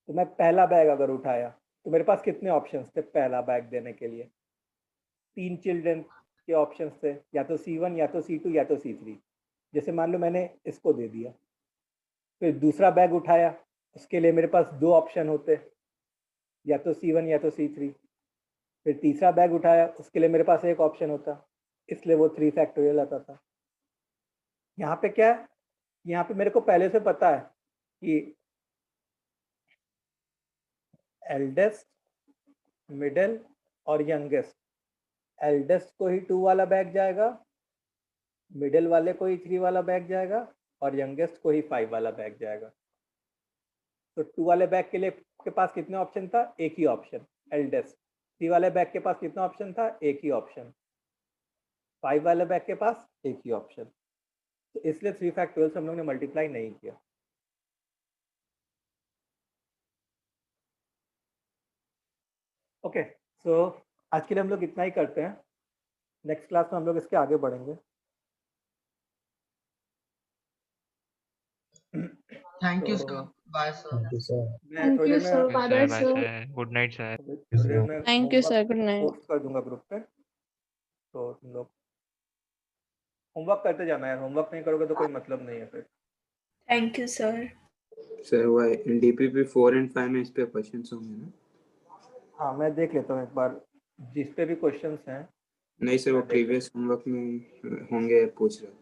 तो मैं पहला बैग अगर उठाया तो मेरे पास कितने ऑप्शंस थे पहला बैग देने के लिए? 3 चिल्ड्रन के ऑप्शंस थे, या तो C1 या तो C2 या तो C3। जैसे मान लो मैंने इसको दे दिया, फिर दूसरा बैग उठाया, उसके लिए मेरे पास 2 ऑप्शन होते, या तो C1 या तो C3। फिर तीसरा बैग उठाया, उसके लिए मेरे पास एक ऑप्शन होता, इसलिए वो 3 फैक्टोरियल आता था। यहाँ पे क्या है, यहाँ पे मेरे को पहले से पता है कि एल्डेस्ट, मिडल और यंगेस्ट, एल्डेस्ट को ही 2 वाला बैग जाएगा, मिडल वाले को ही 3 वाला बैग जाएगा और यंगेस्ट को ही 5 वाला बैग जाएगा। तो 2 वाले बैग के लिए के पास कितने ऑप्शन था? एक ही ऑप्शन, एल्डेस्ट। 3 वाले बैग के पास कितना ऑप्शन था? एक ही ऑप्शन। 5 वाले बैग के पास एक ही ऑप्शन। तो इसलिए 3 फैक्टोरियल से हम लोग ने मल्टीप्लाई नहीं किया। ओके, सो आज के लिए हम लोग इतना ही करते हैं। नेक्स्ट क्लास में हम लोग इसके आगे बढ़ेंगे। थैंक यू तो सर। Bye sir. मैं Thank थोड़ी you, देर sir. में Bye-bye, sir. Good night sir. थोड़ी देर में Thank you, sir. Good night. Post कर दूंगा ग्रुप पे, तो तुम लोग होमवर्क करते जाना यार, होमवर्क नहीं करोगे तो कोई मतलब नहीं है फिर। Thank you sir. सर वो डीपीपी 4 एंड 5 में इस पे क्वेश्चंस होंगे ना? हाँ मैं देख लेता हूँ एक बार, जिस पे भी क्वेश्चंस हैं। नहीं सर, वो प्रीवियस होमवर्क में होंगे, पूछ रहा था।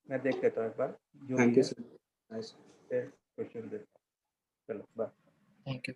मैं देख लेता हूँ एक बार जो थैंक भी यू है, सर। क्वेश्चन देता हूँ। चलो बाय। Thank you.